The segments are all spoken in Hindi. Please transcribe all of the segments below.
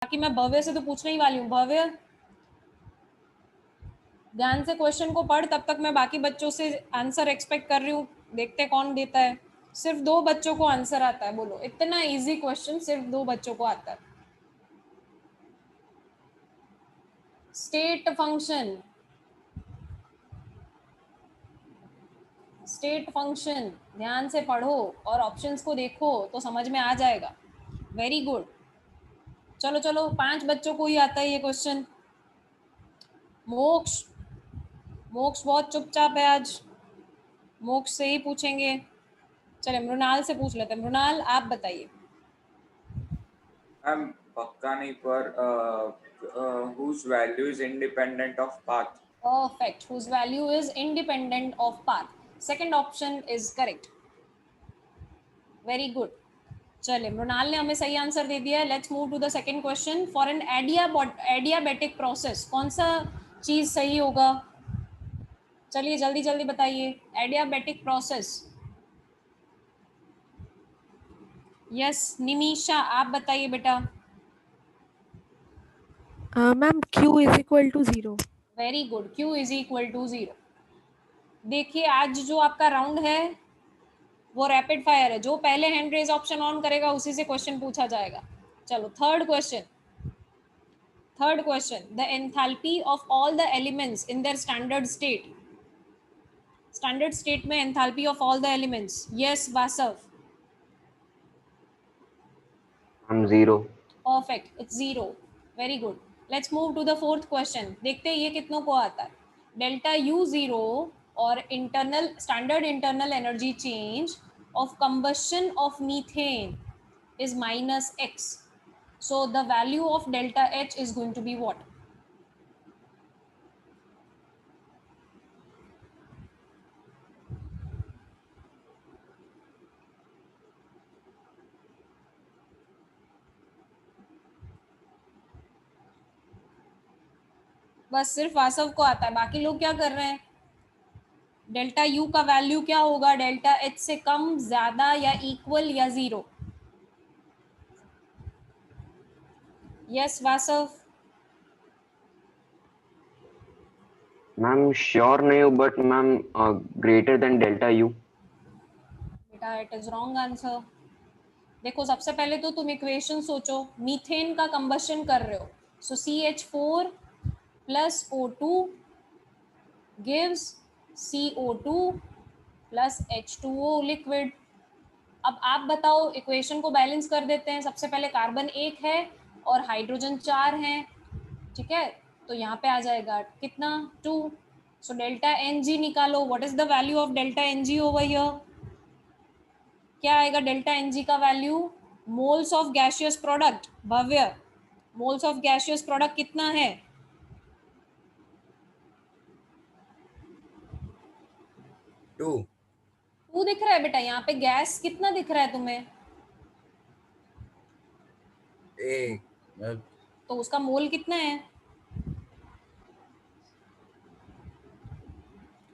बाकी मैं भव्य से तो पूछने ही वाली हूँ। भव्य, ध्यान से क्वेश्चन को पढ़, तब तक मैं बाकी बच्चों से आंसर एक्सपेक्ट कर रही हूँ, देखते कौन देता है। सिर्फ 2 बच्चों को आंसर आता है, बोलो। इतना इजी क्वेश्चन सिर्फ 2 बच्चों को आता है। स्टेट फंक्शन, स्टेट फंक्शन ध्यान से पढ़ो और ऑप्शंस को देखो तो समझ में आ जाएगा। Very good. चलो चलो, 5 बच्चों को ही आता है ये क्वेश्चन। मोक्ष, मोक्ष बहुत चुपचाप है आज, मोक्ष से ही पूछेंगे। चले मृणाल से पूछ लेते हैं। मृणाल, आप बताइए। मैम पक्का नहीं, पर whose value is independent of path. Perfect. Whose value is independent of path. Second option is correct. Very good. चलिए, मृणाल ने हमें सही आंसर दे दिया है। Let's move to the second question. For an adiabatic process, कौन सा चीज सही होगा? चलिए जल्दी जल्दी बताइए। Adiabatic process. यस निमिषा, आप बताइए बेटा। Ma'am Q is equal to 0। Very good, Q is equal to 0। देखिए आज जो आपका राउंड है वो रैपिड फायर है। जो पहले हैंड रेज ऑप्शन ऑन करेगा उसी से क्वेश्चन पूछा जाएगा। चलो third question. Third question, the enthalpy of all the elements in their standard state. Standard state में enthalpy of all the elements. Yes Vasav. Zero. Perfect, it's 0। Very good. Let's move to the fourth question. देखते हैं ये कितनों को आता है। डेल्टा U 0 और internal standard internal energy change of combustion of methane is minus x. So the value of delta H is going to be what? बस सिर्फ वासव को आता है, बाकी लोग क्या कर रहे हैं? डेल्टा U का वैल्यू क्या होगा? डेल्टा H से कम, ज्यादा या इक्वल या 0? यस वासव। मैम श्योर नहीं हूँ, but ma'am greater than delta U. बेटा इट इज रॉन्ग आंसर। देखो सबसे पहले तो तुम इक्वेशन सोचो। मीथेन का कंबशन कर रहे हो, सो CH4 plus O2 gives CO2 plus H2O liquid. अब आप बताओ, इक्वेशन को बैलेंस कर देते हैं। सबसे पहले कार्बन 1 है और हाइड्रोजन 4 है, ठीक है? तो यहाँ पे आ जाएगा कितना? 2। सो डेल्टा Ng निकालो। What is the value of delta Ng over here? क्या आएगा डेल्टा Ng का value? Moles of gaseous product. Bhavya, moles of gaseous product कितना है? 2 2 दिख रहा है बेटा। यहाँ पे गैस कितना दिख रहा है तुम्हें? 1। तो उसका मोल कितना है?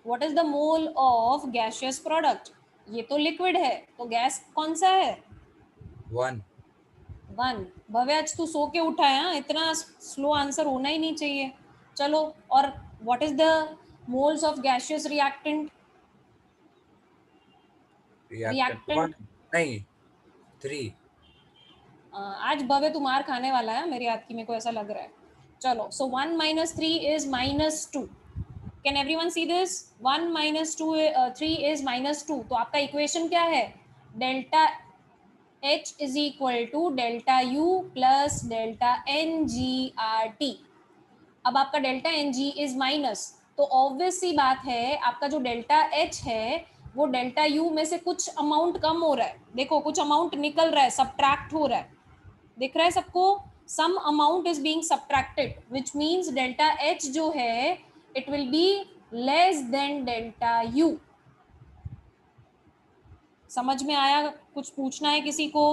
What is the mole of gaseous product? ये तो लिक्विड है, तो गैस कौन सा है? 1। 1। भव्य आज तू सो के उठा है, हाँ? इतना स्लो आंसर होना ही नहीं चाहिए। चलो, और what is the moles of gaseous reactant? Reactant 1 नहीं 3। आज भव्य तू मार खाने वाला है मेरे हाथ की, मेरे को ऐसा लग रहा है। चलो, so 1 - 3 is -2। Can everyone see this? 1 - 2 3 is -2। तो आपका इक्वेशन क्या है? Delta H is equal to delta U plus delta NgRT। अब आपका डेल्टा Ng इज माइनस, तो ऑब्वियस सी बात है आपका जो डेल्टा H है वो डेल्टा U में से कुछ अमाउंट कम हो रहा है। देखो कुछ अमाउंट निकल रहा है, सब्ट्रैक्ट हो रहा है। दिख रहा है सबको? Some amount is being subtracted, which means delta H जो है it will be less than delta U। समझ में आया? कुछ पूछना है किसी को?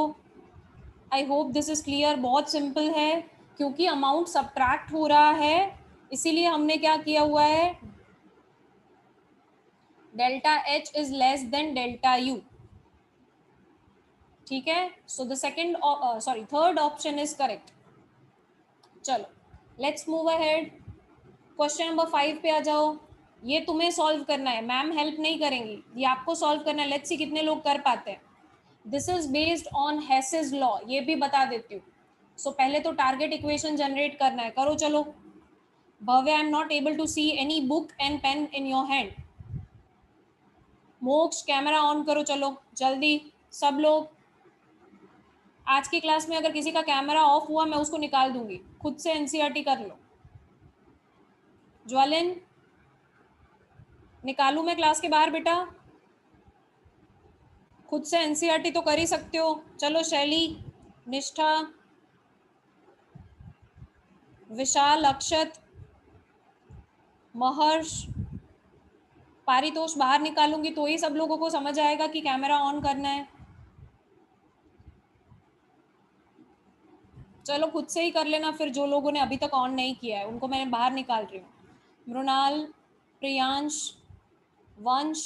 I hope this is clear. बहुत सिंपल है, क्योंकि अमाउंट सब्ट्रैक्ट हो रहा है इसीलिए हमने क्या किया हुआ है? Delta H is less than delta U। ठीक है? So the second, sorry, third option is correct. चलो let's move ahead, question number 5 पे आ जाओ। ये तुम्हें सॉल्व करना है, मैम हेल्प नहीं करेंगी, ये आपको सॉल्व करना है। लेट्स सी कितने लोग कर पाते हैं। This is based on Hess's law, ये भी बता देती हूँ। सो पहले तो टारगेट इक्वेशन जनरेट करना है, करो चलो। Bhavya, I am not able to see any book and pen in your hand. Moksh camera on करो, चलो जल्दी सब लोग। आज की क्लास में अगर किसी का कैमरा ऑफ हुआ मैं उसको निकाल दूंगी, खुद से एनसीईआरटी कर लो। ज्वालिन निकालू मैं क्लास के बाहर बेटा? खुद से एनसीईआरटी तो कर ही सकते हो। चलो शैली, निष्ठा, विशाल, अक्षत, महर्ष, पारितोष बाहर निकालूंगी तो ही सब लोगों को समझ आएगा कि कैमरा ऑन करना है। चलो खुद से ही कर लेना फिर, जो लोगों ने अभी तक ऑन नहीं किया है उनको मैंने बाहर निकाल रही हूँ। मृणाल, प्रियांश, वंश,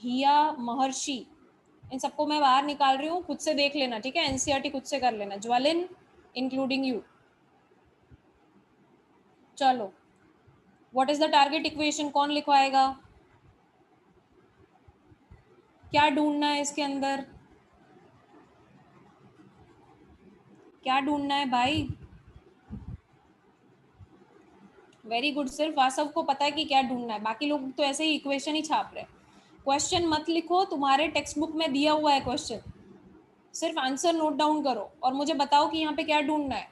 हिया, महर्षि, इन सबको मैं बाहर निकाल रही हूँ, खुद से देख लेना, ठीक है? एनसीईआरटी खुद से कर लेना। ज्वालिन इंक्लूडिंग यू। चलो what is the target equation, कौन लिखवाएगा? क्या ढूंढना है इसके अंदर, क्या ढूंढना है भाई? वेरी गुड, सिर्फ वासव को पता है कि क्या ढूंढना है, बाकी लोग तो ऐसे ही इक्वेशन ही छाप रहे हैं। क्वेश्चन मत लिखो, तुम्हारे टेक्स्ट बुक में दिया हुआ है क्वेश्चन, सिर्फ आंसर नोट डाउन करो और मुझे बताओ कि यहाँ पे क्या ढूंढना है।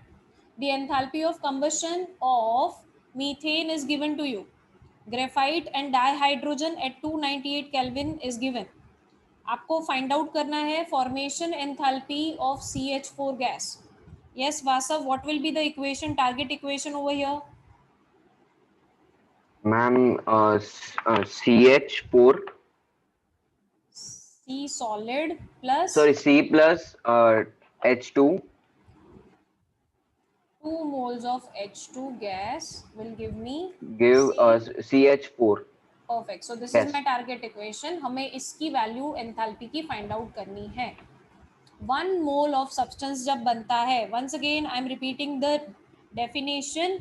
The enthalpy of combustion of methane is given to you, graphite and dihydrogen at 298 kelvin is given. आपको फाइंड आउट करना है formation enthalpy of CH4 gas. Yes Vasav, what will be the equation, target equation over here? Ma'am CH4, C solid plus sorry, C plus H2 2 moles of H2 gas will give me give C. us CH4. Perfect. So this is Yes. my target equation. हमें इसकी वैल्यू एंथैल्पी की फाइंड आउट करनी है। 1 मोल ऑफ सब्सटेंस जब बनता है, once again I am repeating the definition.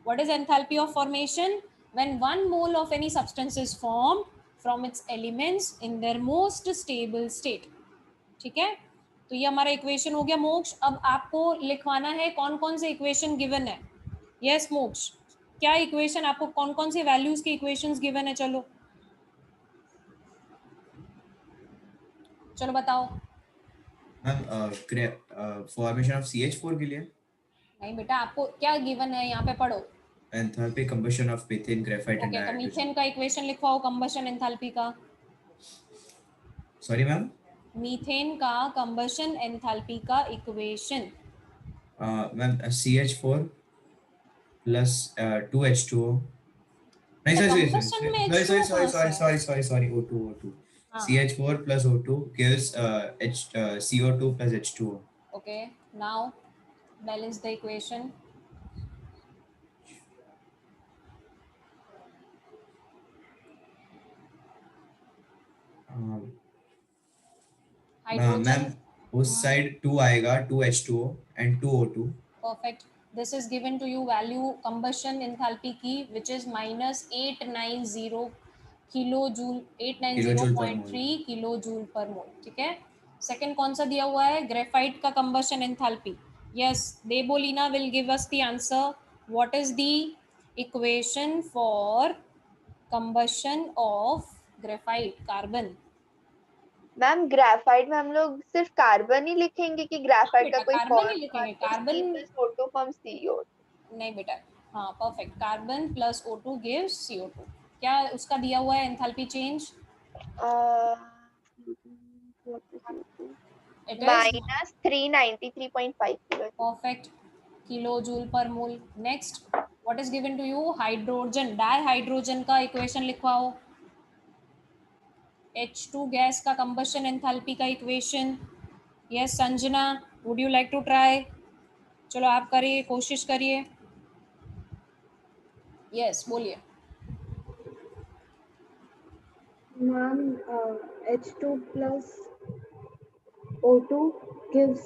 What is enthalpy of formation? When 1 mole of any substance is formed from its elements in their most stable state. ठीक है, तो ये हमारा इक्वेशन हो गया मोक्ष। अब आपको लिखवाना है कौन कौन से इक्वेशन गिवन है। यस मोक्ष, क्या इक्वेशन, आपको कौन कौन से वैल्यूज के इक्वेशंस गिवन है? चलो चलो बताओ। मैम फॉर्मेशन ऑफ CH4 के लिए नहीं बेटा, आपको क्या गिवन है यहाँ पे पढ़ो। Enthalpy combustion of methane, graphite and okay, तो डाइहाइड्रोजन। मीथेन का इक्वेशन लिखवाओ, कंबशन एंथैल्पी का। सॉरी मैम, मीथेन का कंबशन एंथैल्पी का equation. Ma'am CH4 plus 2H2O, नहीं कंबशन में सॉरी H2O सॉरी कहाँ से है? सॉरी O2 हाँ, CH4 plus O2 gives CO2 plus H2O. Okay, now balance the equation. Hydrogen, ma'am उस साइड 2 आएगा, 2H2O and 2O2. perfect. This is given to you value combustion enthalpy की which is minus 890 kilojoule, 890.3 kilojoule per mole. ठीक है, सेकंड कौन सा दिया हुआ है? ग्रेफाइट का combustion enthalpy. Yes, Debolina will give us the answer. What is the equation for combustion of graphite, carbon? Ma'am graphite में हम लोग सिर्फ कार्बन ही लिखेंगे कि ग्रेफाइट का बेटा, कोई कार्बन ही लिखेंगे, कार्बन O2 फॉर्म CO? नहीं बेटा, हाँ perfect, carbon plus O2 gives CO2। क्या उसका दिया हुआ है enthalpy change? It is minus 393.5 kilo. Perfect, kilojoule per mole. Next, what is given to you? Hydrogen, dihydrogen का इक्वेशन लिखवाओ। H2 गैस का कंबशन एंथैल्पी का equation. Yes Sanjana, would you like to try? चलो आप करिए, कोशिश करिए। यस बोलिए। Ma'am, H2 plus O2 gives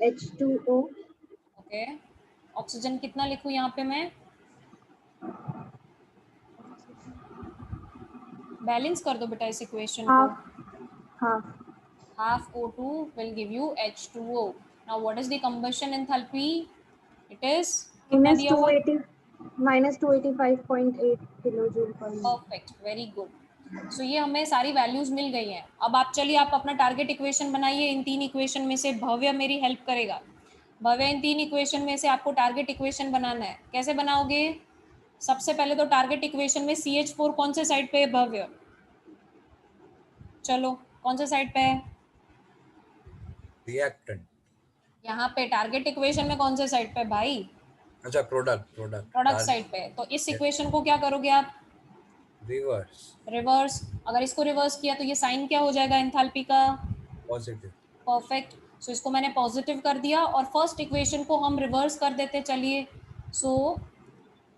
H2O. Okay, oxygen कितना लिखूं यहाँ पे मैं? बैलेंस कर दो बेटा इस इक्वेशन को. half Half O2 will give you H2O. Now what is the combustion enthalpy? It is कितना दिया हुआ? minus 285.8 kilojoule per minute. Perfect, very good. So ये हमें सारी वैल्यूज मिल गई हैं. अब आप चलिए आप अपना टारगेट इक्वेशन बनाइए. इन 3 इक्वेशन में से भव्य मेरी हेल्प करेगा. भव्य इन 3 इक्वेशन में से आपको टारगेट इक्वेशन बनाना है. कैसे बनाओगे? सबसे पहले तो टारगेट इक्वेशन में CH4 कौन से साइड पे है भव्य? चलो कौन से साइड पे है? रिएक्टेंट. यहाँ पे टारगेट इक्वेशन में कौन से साइड पे भाई? अच्छा, प्रोडक्ट साइड पे. तो इस इक्वेशन को क्या करोगे आप? रिवर्स. अगर इसको रिवर्स किया तो ये साइन क्या हो जाएगा एंथैल्पी का? पॉजिटिव. परफेक्ट. सो इसको मैंने पॉजिटिव कर दिया और फर्स्ट इक्वेशन को हम रिवर्स कर देते. चलिए. सो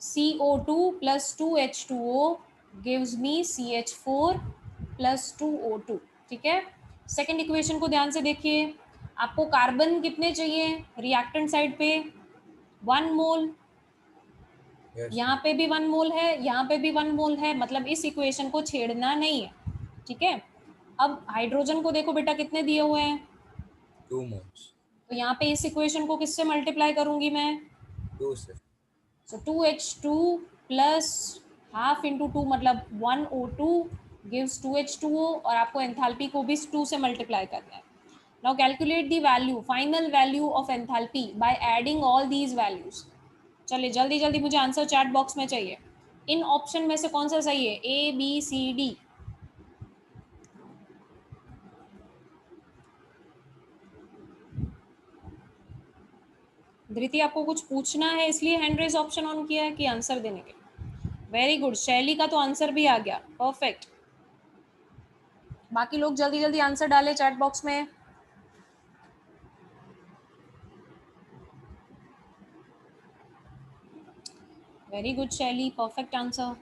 CO2 plus 2H2O gives me CH4 plus 2O2. ठीक है. सेकेंड इक्वेशन को ध्यान से देखिए. आपको कार्बन कितने चाहिए रिएक्टेंट साइड पे? 1 मोल. यहाँ पे भी 1 मोल है, यहाँ पे भी 1 मोल है. मतलब इस इक्वेशन को छेड़ना नहीं है. ठीक है. अब हाइड्रोजन को देखो बेटा कितने दिए हुए हैं? 2 moles. तो यहाँ पे इस इक्वेशन को किससे मल्टीप्लाई करूंगी मैं? 2 से. सो 2H2 प्लस हाफ इंटू 2 मतलब 1O2 गिव्स 2H2O और आपको एंथैल्पी को भी 2 से मल्टीप्लाई करना है. Now calculate the value, final value of enthalpy by adding all these values. चलिए जल्दी जल्दी मुझे आंसर चैट बॉक्स में चाहिए. इन ऑप्शन में से कौन सा सही है? ABCD. धृति आपको कुछ पूछना है इसलिए हैंड रेज ऑप्शन ऑन किया है कि आंसर देने के? Very good. शैली का तो आंसर भी आ गया. परफेक्ट. बाकी लोग जल्दी जल्दी आंसर डालें चैट बॉक्स में. वेरी गुड शैली, परफेक्ट आंसर.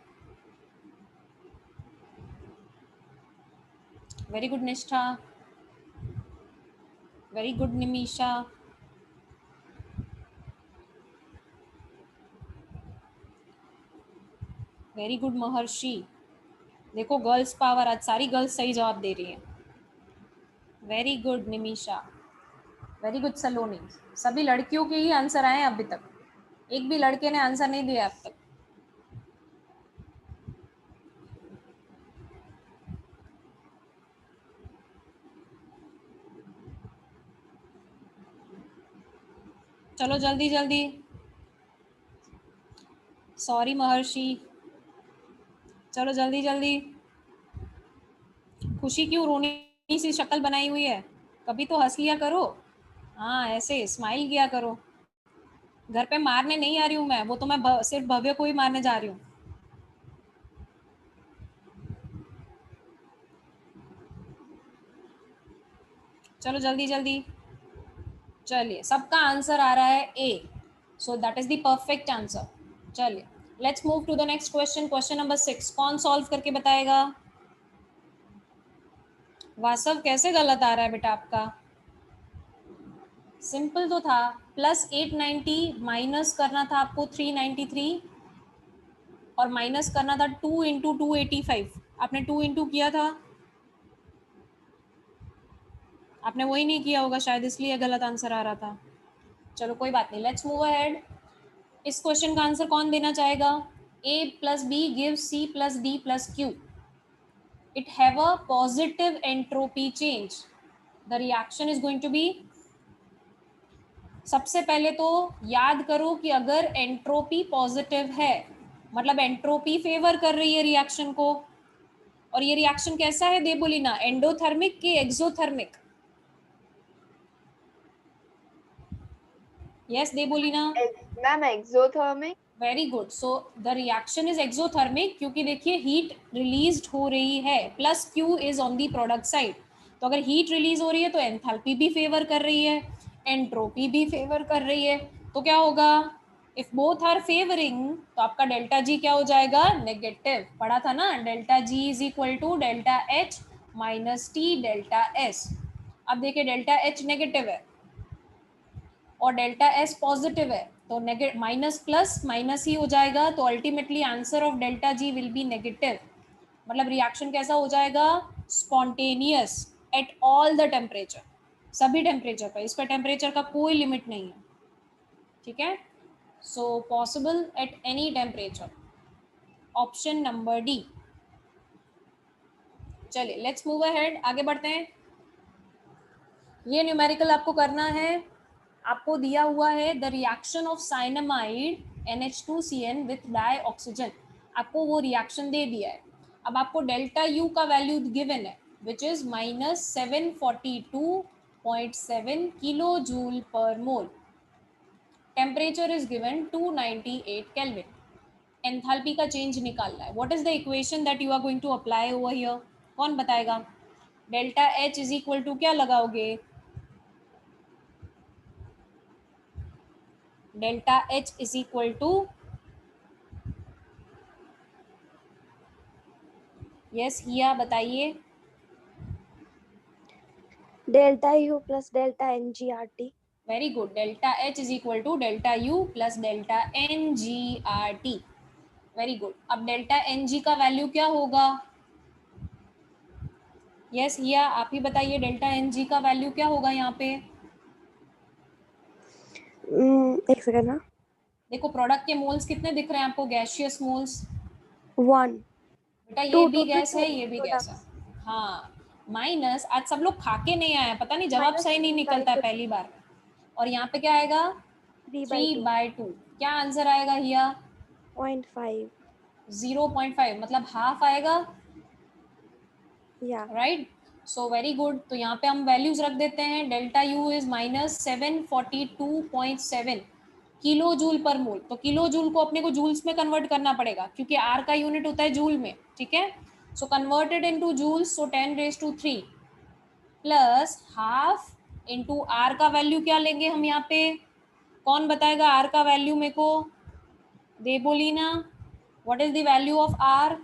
वेरी गुड निष्ठा. Very good Nimisha. Very good महर्षि. देखो गर्ल्स पावर, आज सारी गर्ल्स सही जवाब दे रही हैं. Very good Nimisha. Very good Saloni. सभी लड़कियों के ही आंसर आए अभी तक. एक भी लड़के ने आंसर नहीं दिया अब तक. चलो जल्दी जल्दी. सॉरी महर्षि. चलो जल्दी जल्दी. खुशी क्यों रोनी सी शक्ल बनाई हुई है? कभी तो हंस लिया करो. हाँ ऐसे स्माइल किया करो. घर पे मारने नहीं आ रही हूँ मैं, वो तो मैं सिर्फ भव्य को ही मारने जा रही हूँ. चलो जल्दी जल्दी. चलिए सबका आंसर आ रहा है A. So that is the perfect answer. चलिए let's move to the next question. Question number 6 कौन सॉल्व करके बताएगा? वासव कैसे गलत आ रहा है बेटा आपका? सिंपल तो था. प्लस 890 माइनस करना था आपको 393 और माइनस करना था 2 इंटू 285. आपने 2 इंटू किया था? आपने वही नहीं किया होगा शायद, इसलिए गलत आंसर आ रहा था. चलो कोई बात नहीं. Let's move ahead. इस क्वेश्चन का आंसर कौन देना चाहेगा? A plus B gives C plus D plus Q. It have a positive entropy change. The reaction is going to be. सबसे पहले तो याद करो कि अगर एंट्रोपी पॉजिटिव है मतलब एंट्रोपी फेवर कर रही है रिएक्शन को. और ये रिएक्शन कैसा है देबोलीना? एंडोथर्मिक कि exothermic? Yes Debolina. Ma'am exothermic. Very good. So the reaction is exothermic क्योंकि देखिए हीट रिलीज हो रही है. Plus Q is on the product side. तो अगर हीट रिलीज हो रही है तो एंथैल्पी भी फेवर कर रही है, एंट्रोपी भी फेवर कर रही है. तो क्या होगा? इफ बोथ आर फेवरिंग तो आपका डेल्टा G क्या हो जाएगा? नेगेटिव. पढ़ा था ना, delta G is equal to delta H minus T delta S. अब देखिए डेल्टा H नेगेटिव है और डेल्टा S पॉजिटिव है तो माइनस प्लस माइनस ही हो जाएगा, तो ultimately answer of delta G will be negative. मतलब रिएक्शन कैसा हो जाएगा? Spontaneous at all the temperature, सभी टेम्परेचर पर, इस पर टेम्परेचर का कोई लिमिट नहीं है, ठीक है। So possible at any temperature, option number D. चलिए लेट्स मूव अहेड, आगे बढ़ते हैं। ये न्यूमेरिकल आपको करना है, आपको दिया हुआ है the reaction of cyanamide NH2CN with dioxygen, आपको वो रिएक्शन दे दिया है। अब आपको डेल्टा यू का वैल्यू गिवन है which is -742.7 kilo joule per mole, temperature is given 298 kelvin, enthalpy का चेंज निकालना है। What is the equation that you are going to apply over here? कौन बताएगा? Delta H is equal to क्या लगाओगे? Delta H is equal to, yes हिया बताइए। Delta U plus delta NGRT। Very good, delta H is equal to delta U plus delta NGRT। Very good. अब डेल्टा NG का वैल्यू क्या होगा? यस हिया आप ही बताइए, डेल्टा NG का वैल्यू क्या होगा यहाँ पे? एक सेकंड ना, देखो प्रोडक्ट के मोल्स कितने दिख रहे हैं आपको? गैसियस मोल्स 1 बेटा, ये 2 भी to गैस है, 2 ये भी गैस है। products। हाँ, माइनस, आज सब लोग खा के नहीं आए, पता नहीं जवाब सही नहीं निकलता है पहली बार। और यहाँ पे क्या आएगा? 3/2। क्या आंसर आएगा हिया? 0.5। 0.5 मतलब हाफ आएगा, या राइट। So very good. तो यहाँ पे हम वैल्यूज रख देते हैं। Delta U is -742.7 kilo joule per mole. तो किलो जूल को अपने को जूल्स में कन्वर्ट करना पड़ेगा क्योंकि आर का यूनिट होता है जूल में, ठीक है। So converted into joules, so 10⁻³ plus half into R का वैल्यू क्या लेंगे हम यहाँ पे? कौन बताएगा आर का वैल्यू मेरे को? Debolina, what is the value of R?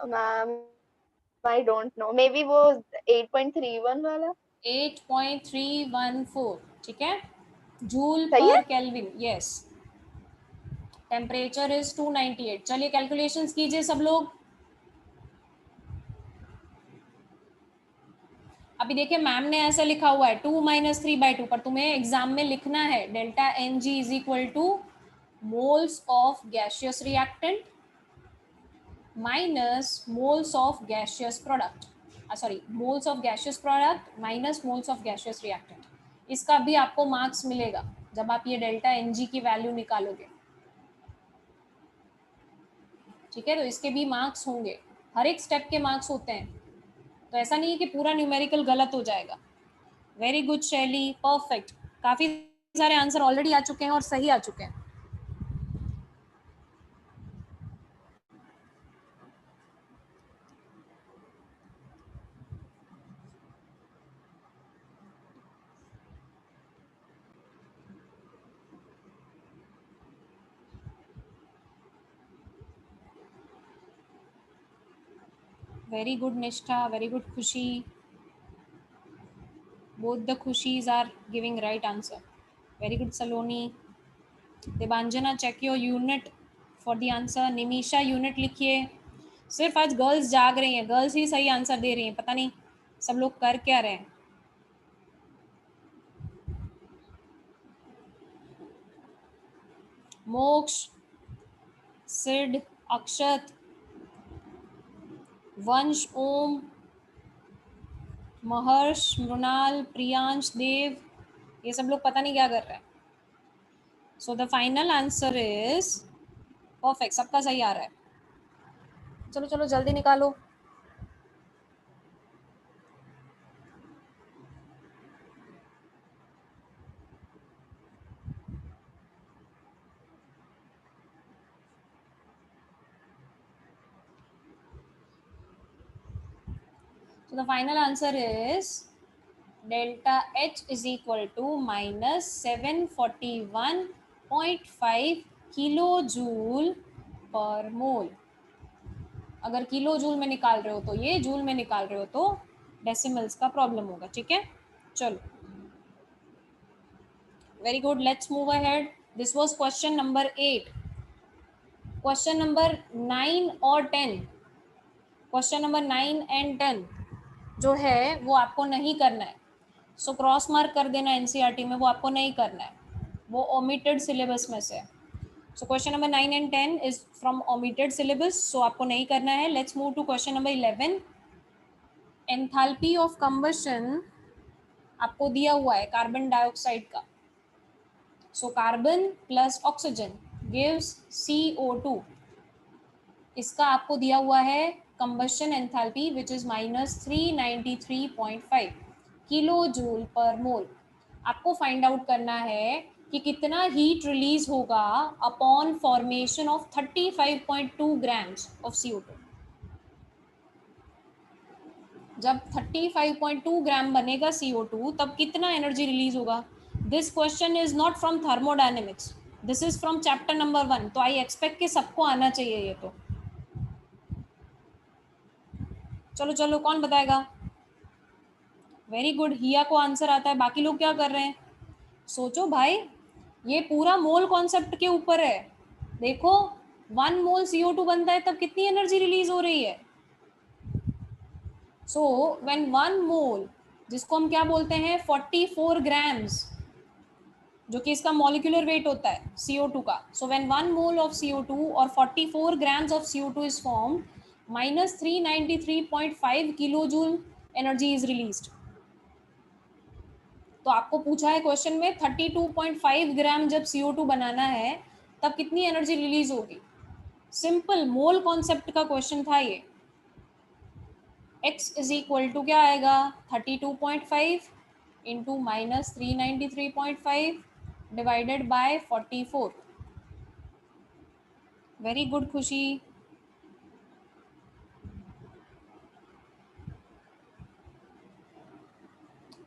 Ma'am I don't know, maybe वो 8.31 वाला। 8.314, ठीक है, जूल सही है? पर केल्विन। Yes, temperature is 298। चलिए कैलकुलेशंस कीजिए सब लोग। अभी देखिए मैम ने ऐसा लिखा हुआ है 2 - 3/2, पर तुम्हें एग्जाम में लिखना है delta NG is equal two moles of gaseous reactant minus moles of gaseous product, sorry moles of gaseous product minus moles of gaseous reactant. इसका भी आपको मार्क्स मिलेगा जब आप ये डेल्टा NG की वैल्यू निकालोगे, ठीक है। तो इसके भी मार्क्स होंगे, हर एक स्टेप के मार्क्स होते हैं, तो ऐसा नहीं है कि पूरा न्यूमेरिकल गलत हो जाएगा। वेरी गुड शैली, परफेक्ट। काफी सारे आंसर ऑलरेडी आ चुके हैं और सही आ चुके हैं। Very good Nishtha, very good Khushi. Both the Khushis are giving right answer. Very good Saloni. Debanjana, check your unit for the answer. Nimisha unit लिखिए। सिर्फ आज गर्ल्स जाग रही हैं, गर्ल्स ही सही आंसर दे रही हैं, पता नहीं सब लोग कर क्या रहे हैं। मोक्ष, सिड, अक्षत, वंश, ओम, महर्ष, मृणाल, प्रियांश, देव, ये सब लोग पता नहीं क्या कर रहे हैं। So the final answer is perfect, सबका सही आ रहा है। चलो चलो जल्दी निकालो। So the final answer is delta H is equal to -741.5 kilojoule per मोल। अगर किलो जूल में निकाल रहे हो तो ये, जूल में निकाल रहे हो तो डेसिमल्स का प्रॉब्लम होगा, ठीक है। चलो Very good. Let's move ahead. This was question number 8. Question number 9 और 10. Question number 9 and 10 जो है वो आपको नहीं करना है. सो क्रॉस मार्क कर देना एनसीईआरटी में, वो आपको नहीं करना है, वो ओमिटेड सिलेबस में से. So question number 9 and 10 is from omitted syllabus, so आपको नहीं करना है. Let's move to question number 11. Enthalpy of combustion आपको दिया हुआ है कार्बन डाइऑक्साइड का. So carbon plus oxygen gives CO2. इसका आपको दिया हुआ है combustion enthalpy which is -393.5 kilo joule per mole. आपको फाइंड आउट करना है कि कितना हीट रिलीज होगा upon formation of 35.2 grams of CO2. जब 35.2 ग्राम बनेगा CO2 तब कितना एनर्जी रिलीज होगा. This question is not from thermodynamics, this is from chapter number 1. तो आई एक्सपेक्ट कि सबको आना चाहिए ये. तो चलो चलो कौन बताएगा. वेरी गुड, हिया को आंसर आता है. बाकी लोग क्या कर रहे हैं, सोचो भाई. ये पूरा मोल कॉन्सेप्ट के ऊपर है. देखो 1 मोल CO2 बनता है तब कितनी एनर्जी रिलीज हो रही है. सो व्हेन 1 मोल, जिसको हम क्या बोलते हैं 44 ग्राम्स, जो कि इसका मॉलिक्यूलर वेट होता है CO2 का. So when 1 mole of CO2 और 44 grams of CO2 is formed, -393.5 kilo joule energy is released. तो आपको पूछा है क्वेश्चन में 32.5 ग्राम जब CO2 बनाना है तब कितनी एनर्जी रिलीज होगी. सिंपल मोल कॉन्सेप्ट का क्वेश्चन था ये. x इज इक्वल टू क्या आएगा 32.5 into -393.5 divided by 44. Very good खुशी.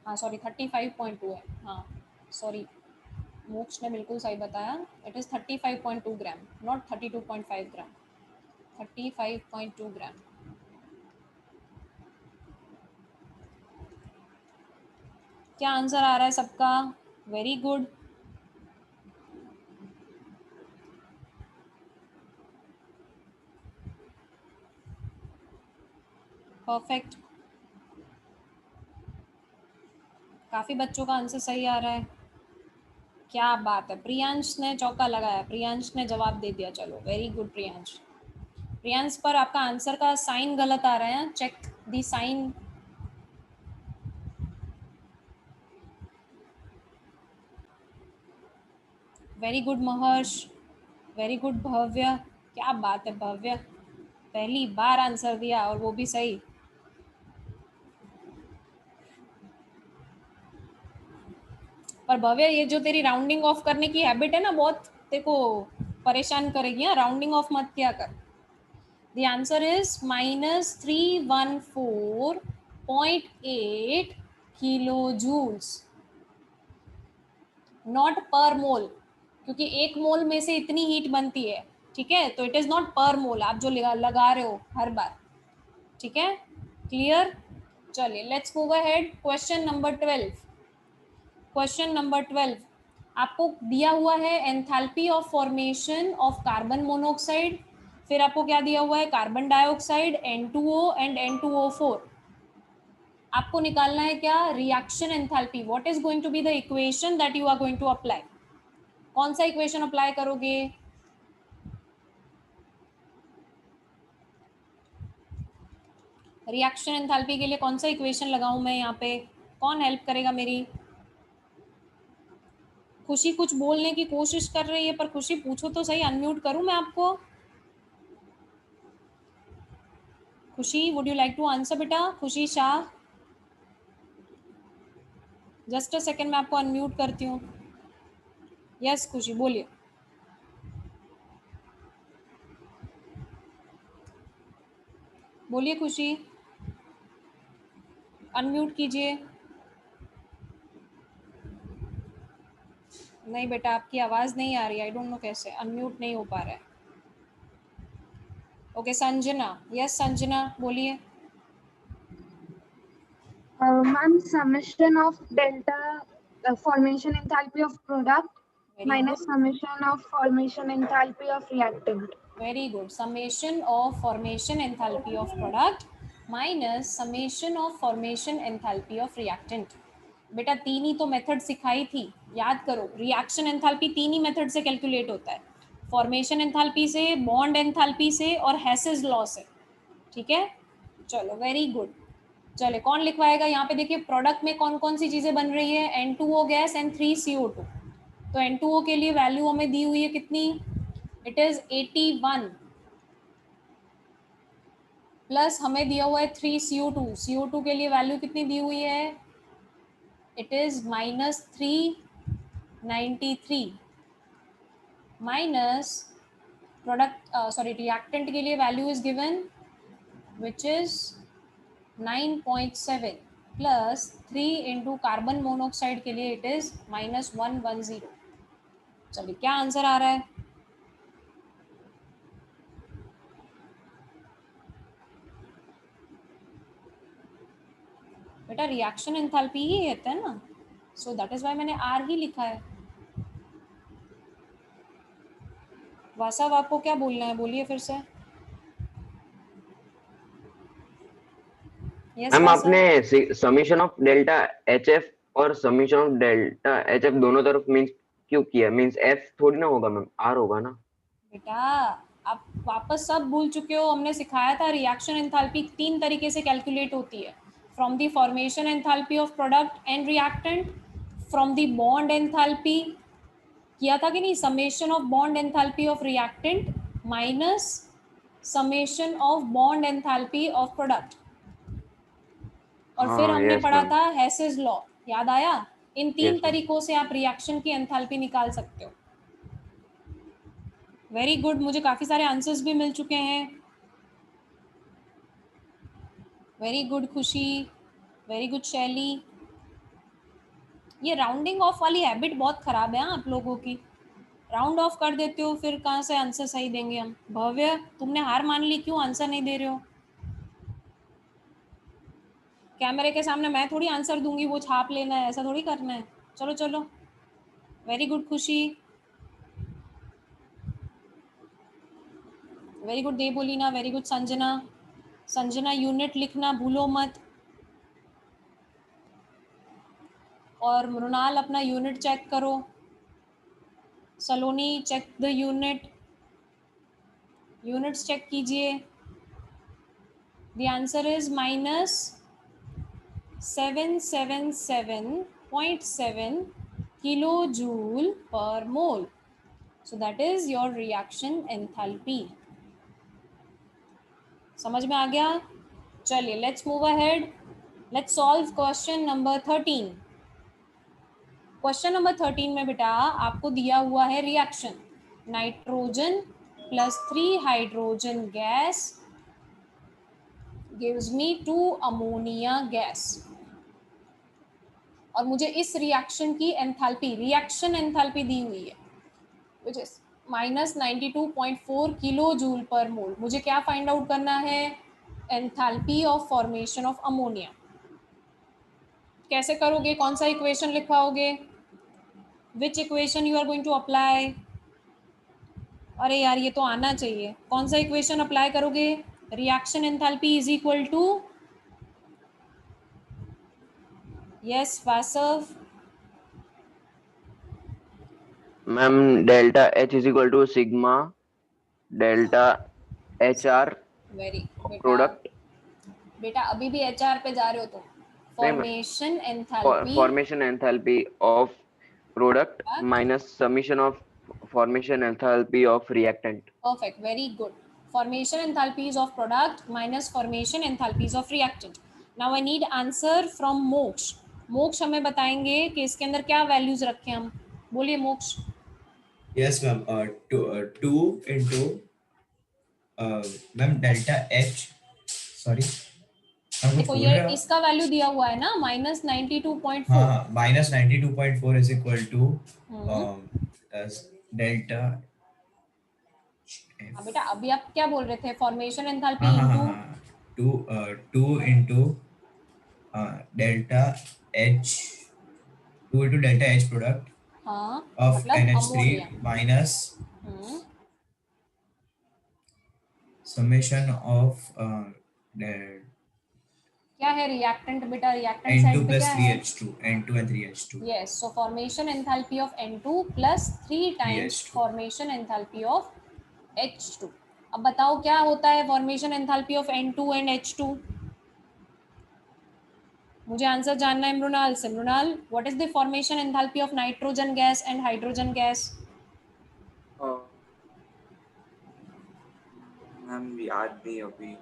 हाँ सॉरी 35.2 है. हाँ सॉरी, मोक्ष ने बिल्कुल सही बताया. इट इज़ 35.2 ग्राम, नॉट 32.5 ग्राम. 35.2 ग्राम. क्या आंसर आ रहा है सबका. Very good. परफेक्ट. काफ़ी बच्चों का आंसर सही आ रहा है. क्या बात है. प्रियांश ने चौका लगाया, प्रियांश ने जवाब दे दिया. चलो वेरी गुड प्रियांश. प्रियांश पर आपका आंसर का साइन गलत आ रहा है. Check the sign. Very good Maharsh. Very good Bhavya. क्या बात है भव्य, पहली बार आंसर दिया और वो भी सही. पर भव्य ये जो तेरी राउंडिंग ऑफ करने की हैबिट है ना, बहुत तेरे को परेशान करेगी. हाँ राउंडिंग ऑफ मत किया कर. The answer is -314.8 kilo joules, not per mole, क्योंकि 1 मोल में से इतनी हीट बनती है. ठीक है, तो इट इज नॉट पर मोल आप जो लगा रहे हो हर बार. ठीक है, क्लियर. चलिए let's move ahead. Question number 12. Question number 12 आपको दिया हुआ है enthalpy of formation of carbon monoxide. फिर आपको क्या दिया हुआ है carbon dioxide, N2O and N2O4. आपको निकालना है क्या reaction enthalpy. What is going to be the equation that you are going to apply. कौन सा इक्वेशन अप्लाई करोगे. रिएक्शन एंथैल्पी के लिए कौन सा इक्वेशन लगाऊं मैं यहाँ पे, कौन हेल्प करेगा मेरी. खुशी कुछ बोलने की कोशिश कर रही है, पर खुशी पूछो तो सही. अनम्यूट करूं मैं आपको. Khushi would you like to answer बेटा. Khushi Shah, just a second मैं आपको अनम्यूट करती हूँ. यस खुशी बोलिए. बोलिए खुशी, अनम्यूट कीजिए. नहीं बेटा आपकी आवाज़ नहीं आ रही. आई डोंट नो कैसे अनम्यूट नहीं हो पा रहा है. ओके संजना. यस संजना बोलिए. Ma'am summation of delta formation enthalpy of product Very minus good. summation of formation enthalpy of reactant. Very good. Summation of formation enthalpy of product minus summation of formation enthalpy of reactant. बेटा तीन ही तो मेथड सिखाई थी, याद करो. रिएक्शन एंथैल्पी तीन ही मेथड से कैलकुलेट होता है, फॉर्मेशन एंथैल्पी से, बॉन्ड एंथैल्पी से और हेसेस लॉ से. ठीक है, चलो वेरी गुड. चले कौन लिखवाएगा यहाँ पे? देखिए प्रोडक्ट में कौन कौन सी चीजें बन रही है, N2O गैस एंड 3CO2. तो N2O के लिए वैल्यू हमें दी हुई है कितनी? इट इज 81 प्लस हमें दिया हुआ है 3CO2. CO2 के लिए वैल्यू कितनी दी हुई है? It is -393 minus product reactant के लिए value is given which is 9.7 plus 3 into carbon monoxide के लिए इट इज -110. चलिए क्या आंसर आ रहा है? बेटा रिएक्शन एंथैल्पी ही कहते हैं ना, सो दैट इज वाई मैंने आर ही लिखा है. वासव आपको क्या बोलना है, बोलिए फिर से. Yes ma'am Vasav. आपने समीशन ऑफ डेल्टा HF और समीशन ऑफ डेल्टा HF दोनों तरफ मींस क्यों किया? मींस F थोड़ी ना होगा मैम, R होगा ना. बेटा आप वापस सब भूल चुके हो. हमने सिखाया था रिएक्शन एंथैल्पी तीन तरीके से कैलकुलेट होती है, from the formation enthalpy of product and reactant, from the bond enthalpy किया था कि नहीं, summation of bond enthalpy of reactant minus summation of bond enthalpy of product. और फिर हाँ, हमने yes, पढ़ा ma'am. था हेसेस लॉ, याद आया? इन तीन Yes, ma'am. तरीकों से आप रिएक्शन की एंथैल्पी निकाल सकते हो. Very good. मुझे काफी सारे आंसर्स भी मिल चुके हैं. Very good Khushi, very good शैली. ये राउंडिंग ऑफ वाली हैबिट बहुत खराब है आप लोगों की. राउंड ऑफ कर देते हो, फिर कहाँ से आंसर सही देंगे हम? भव्य तुमने हार मान ली, क्यों आंसर नहीं दे रहे हो? कैमरे के सामने मैं थोड़ी आंसर दूंगी, वो छाप लेना है, ऐसा थोड़ी करना है. चलो चलो. Very good Khushi, very good Debolina, very good Sanjana. Sanjana unit लिखना भूलो मत. और मृणाल अपना यूनिट चेक करो. Saloni check the unit, units check कीजिए. The answer is -777.7 kilo joule per mole. So that is your reaction enthalpy. समझ में आ गया? चलिए let's move ahead. Let's solve question number 13. Question number 13 में बेटा आपको दिया हुआ है reaction nitrogen plus 3 hydrogen gas gives me 2 ammonia gas. और मुझे इस रिएक्शन की एंथैल्पी, रिएक्शन एंथैल्पी दी हुई है which is -92.4 kilo joule per मोल. मुझे क्या फाइंड आउट करना है? Enthalpy of formation of ammonia. कैसे करोगे? कौन सा इक्वेशन लिखवाओगे? Which equation you are going to apply? अरे यार ये तो आना चाहिए. कौन सा इक्वेशन अप्लाई करोगे? Reaction enthalpy is equal to, yes Vasav. Ma'am delta H is equal to sigma delta HR very product. बेटा अभी भी HR पे जा रहे हो तुम. Formation enthalpy, formation enthalpy of product minus summation of formation enthalpy of reactant. perfect, very good. Formation enthalpies of product minus formation enthalpies of reactant. Now I need answer from मोक्ष. मोक्ष हमें बताएंगे कि इसके अंदर क्या वैल्यूज रखें हम. बोलिए मोक्ष. Yes, ma'am. Two into ma'am delta H. Sorry. देखो ये इसका वैल्यू दिया हुआ है ना -92.4. हाँ, -92.4 is equal to delta. हाँ बेटा अभी आप क्या बोल रहे थे? Formation enthalpy two into delta H 2 into delta H product हाँ of मतलब NH3 ammonia. minus summation of क्या है रिएक्टेंट बेटा, रिएक्टेंट साइड N2 पे plus क्या है? 3H2, N2 and 3H2. Yes, so formation enthalpy of N2 plus 3 times 3H2. Formation enthalpy of H2। अब बताओ क्या होता है formation enthalpy of N2 and H2? मुझे आंसर जानना है मृणाल से। Mrinal, what is the formation enthalpy of nitrogen gas and hydrogen gas? Ma'am याद नहीं अभी।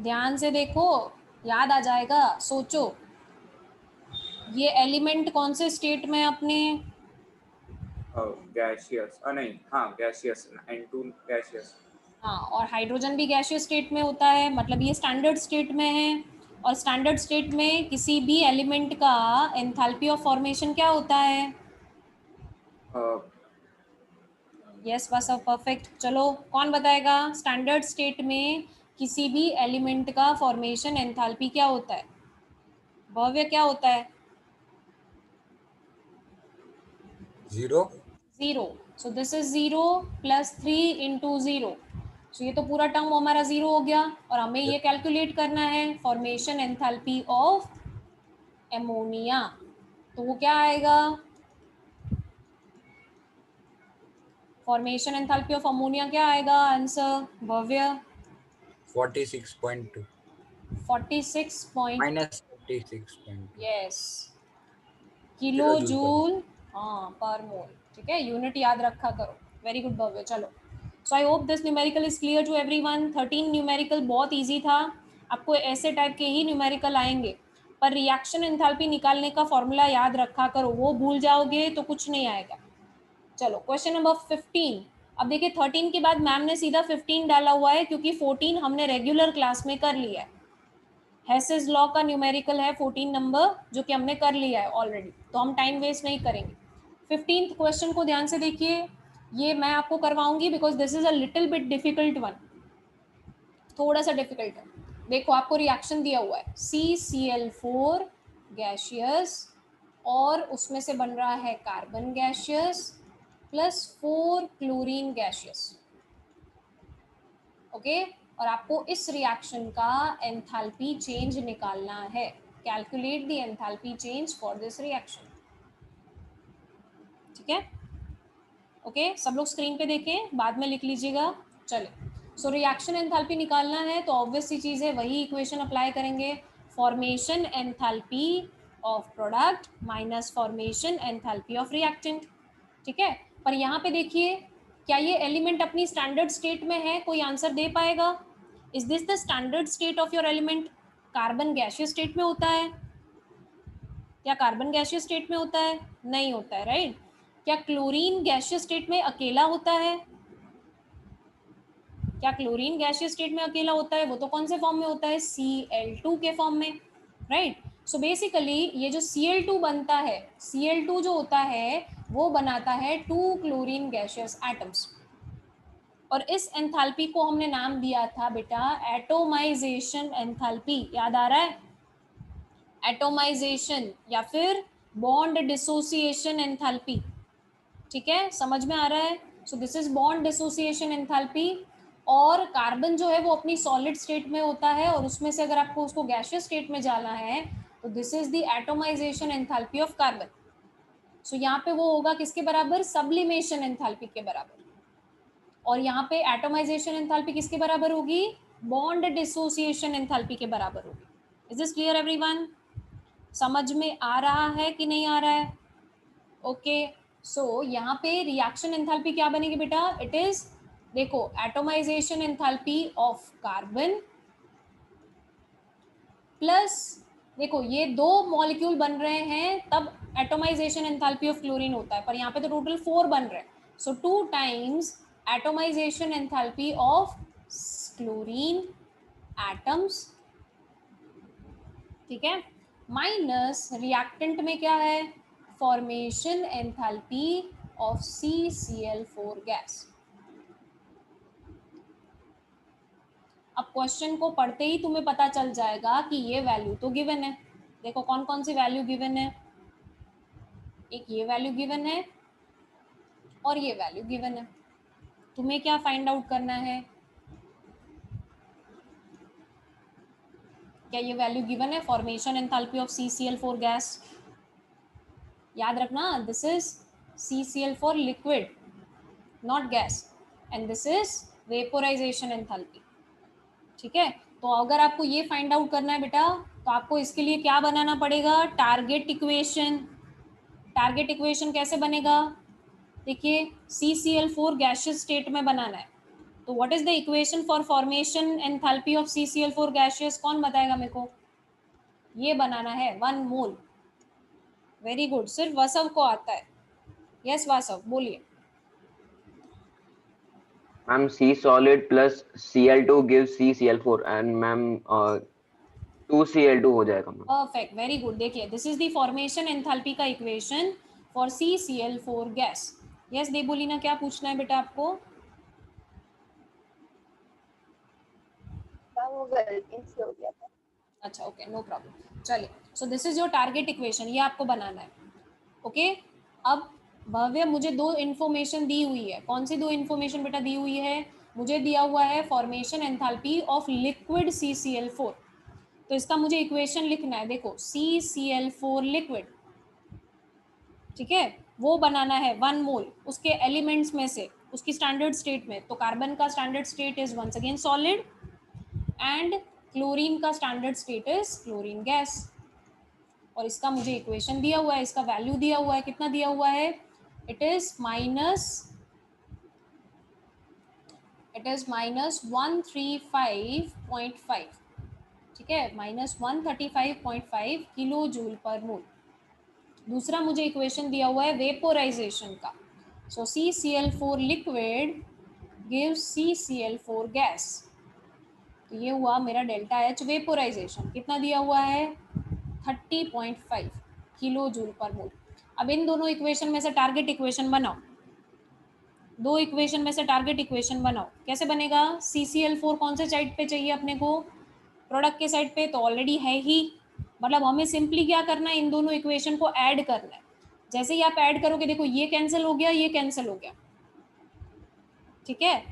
ध्यान से देखो, याद आ जाएगा, सोचो। ये एलिमेंट कौन से स्टेट में अपने? गैसियस, नहीं, हाँ गैसियस, N2 गैसियस। हाँ, और हाइड्रोजन भी गैसियस स्टेट में होता है, मतलब ये स्टैंडर्ड स्टेट में है। और स्टैंडर्ड स्टेट में किसी भी एलिमेंट का एंथैल्पी ऑफ फॉर्मेशन क्या होता है? यस बस, अब परफेक्ट। चलो कौन बताएगा स्टैंडर्ड स्टेट में किसी भी एलिमेंट का फॉर्मेशन एंथैल्पी क्या होता है? भव्य, क्या होता है? 0. 0। सो दिस इज 0 प्लस 3 इंटू 0। सो ये तो पूरा टर्म हमारा 0 हो गया, और हमें ये कैलकुलेट करना है फॉर्मेशन एंथैल्पी ऑफ एमोनिया। तो वो क्या आएगा? फॉर्मेशन एंथैल्पी ऑफ अमोनिया क्या आएगा आंसर भव्य? 46.2. 46 point, Minus 46.2. यस, किलो Kilojoule per जूल, हाँ, पर मोल। ठीक है, यूनिट याद रखा करो। Very good Bhavya. चलो, so I hope this numerical is clear to everyone. 13 numerical बहुत इजी था, आपको ऐसे टाइप के ही न्यूमेरिकल आएंगे, पर रिएक्शन एंथैल्पी निकालने का फॉर्मूला याद रखा करो, वो भूल जाओगे तो कुछ नहीं आएगा। चलो क्वेश्चन नंबर 15। अब देखिए 13 के बाद मैम ने सीधा 15 डाला हुआ है, क्योंकि 14 हमने रेगुलर क्लास में कर लिया है। हेसेस लॉ का न्यूमेरिकल है 14 नंबर, जो कि हमने कर लिया है ऑलरेडी, तो हम टाइम वेस्ट नहीं करेंगे। 15th क्वेश्चन को ध्यान से देखिए, ये मैं आपको करवाऊंगी because this is a little bit difficult one, थोड़ा सा डिफिकल्ट है। देखो आपको रिएक्शन दिया हुआ है CCl4 गैशियस, और उसमें से बन रहा है carbon gaseous plus 4 chlorine gaseous. Okay, और आपको इस रिएक्शन का एंथैल्पी चेंज निकालना है। Calculate the enthalpy change for this reaction. ठीक है, ओके, सब लोग स्क्रीन पे देखें, बाद में लिख लीजिएगा। चले, सो रिएक्शन एंथैल्पी निकालना है तो ऑब्वियस सी चीज़ है, वही इक्वेशन अप्लाई करेंगे। Formation enthalpy of product minus formation enthalpy of reactant. ठीक है, पर यहाँ पे देखिए, क्या ये एलिमेंट अपनी स्टैंडर्ड स्टेट में है? कोई आंसर दे पाएगा? Is this the standard state of your element? Carbon gaseous state में होता है? क्या कार्बन गैसियस स्टेट में होता है? नहीं होता है, राइट? क्या क्लोरीन गैसियस स्टेट में अकेला होता है? क्या क्लोरीन गैसियस स्टेट में अकेला होता है? वो तो कौन से फॉर्म में होता है? Cl2 के फॉर्म में, राइट? सो बेसिकली ये जो Cl2 बनता है, Cl2 जो होता है वो बनाता है 2 क्लोरीन गैसियस एटम्स, और इस एंथैल्पी को हमने नाम दिया था बेटा एटोमाइजेशन एंथैल्पी। याद आ रहा है? एटोमाइजेशन या फिर बॉन्ड डिसोसिएशन एंथैल्पी। ठीक है, समझ में आ रहा है? सो this is bond dissociation enthalpy, और कार्बन जो है वो अपनी सॉलिड स्टेट में होता है, और उसमें से अगर आपको उसको गैसियस स्टेट में जाना है तो this is the atomization enthalpy of carbon. So यहाँ पे वो होगा किसके बराबर? सब्लिमेशन एंथैल्पी के बराबर। और यहाँ पे एटोमाइजेशन एंथैल्पी किसके बराबर होगी? बॉन्ड डिसोसिएशन एंथैल्पी के बराबर होगी। Is this clear everyone? समझ में आ रहा है कि नहीं आ रहा है? ओके, सो यहाँ पे रिएक्शन एंथैल्पी क्या बनेगी बेटा? इट इज, देखो, atomisation enthalpy of carbon plus, देखो ये दो मॉलिक्यूल बन रहे हैं तब एटोमाइजेशन एंथैल्पी ऑफ क्लोरीन होता है, पर यहाँ पे तो टोटल 4 बन रहे हैं, सो 2 times atomisation enthalpy of chlorine atoms. ठीक है, माइनस रिएक्टेंट में क्या है? Formation enthalpy of CCl4 gas. अब क्वेश्चन को पढ़ते ही तुम्हें पता चल जाएगा कि ये वैल्यू तो गिवन है। देखो कौन कौन सी वैल्यू गिवन है। एक ये वैल्यू गिवन है और ये वैल्यू गिवन है। तुम्हें क्या फाइंड आउट करना है? क्या ये वैल्यू गिवन है? Formation enthalpy of CCl4 gas. याद रखना, this is CCl4 liquid, not gas, and this is vaporisation enthalpy. ठीक है, तो अगर आपको ये फाइंड आउट करना है बेटा, तो आपको इसके लिए क्या बनाना पड़ेगा? Target equation. टारगेट इक्वेशन कैसे बनेगा? देखिए, CCl4 गैसियस स्टेट में बनाना है, तो what is the equation for formation enthalpy of CCl4 gaseous? कौन बताएगा मेरे को? ये बनाना है 1 मोल। वेरी गुड, सिर्फ वासव को आता है। यस वासव, बोलिए। Ma'am C solid plus Cl2 gives CCl4 and ma'am 2Cl2 हो जाएगा मैम। Perfect, very good. देखिए, this is the formation enthalpy का equation for CCl4 gas. Yes Debolina, क्या पूछना है बेटा आपको? वो गलती से हो गया था। अच्छा, ओके, नो प्रॉब्लम। चलिए, so this is your target equation, ये आपको बनाना है। ओके, अब भव्य, मुझे दो इन्फॉर्मेशन दी हुई है। कौन सी दो इन्फॉर्मेशन बेटा दी हुई है? मुझे दिया हुआ है formation enthalpy of liquid CCl4, तो इसका मुझे इक्वेशन लिखना है। देखो, CCl4 लिक्विड, ठीक है, वो बनाना है 1 मोल उसके एलिमेंट्स में से, उसकी स्टैंडर्ड स्टेट में। तो कार्बन का standard state is once again solid and chlorine का standard state is chlorine gas. और इसका मुझे इक्वेशन दिया हुआ है, इसका वैल्यू दिया हुआ है। कितना दिया हुआ है? इट इज माइनस 135.5, ठीक है, माइनस 135.5 किलो जूल पर मोल। दूसरा मुझे इक्वेशन दिया हुआ है वेपोराइजेशन का। सो CCl4 liquid gives CCl4 gas. तो ये हुआ मेरा डेल्टा H वेपोराइजेशन। कितना दिया हुआ है? 30.5 किलो जूल पर मोल। अब इन दोनों इक्वेशन में से टारगेट इक्वेशन बनाओ। दो इक्वेशन में से टारगेट इक्वेशन बनाओ। कैसे बनेगा? CCl4 कौन से साइड पे चाहिए अपने को? प्रोडक्ट के साइड पे, तो ऑलरेडी है ही। मतलब हमें सिंपली क्या करना है? इन दोनों इक्वेशन को ऐड करना है। जैसे ही आप ऐड करोगे, देखो ये कैंसिल हो गया, ये कैंसिल हो गया, ठीक है,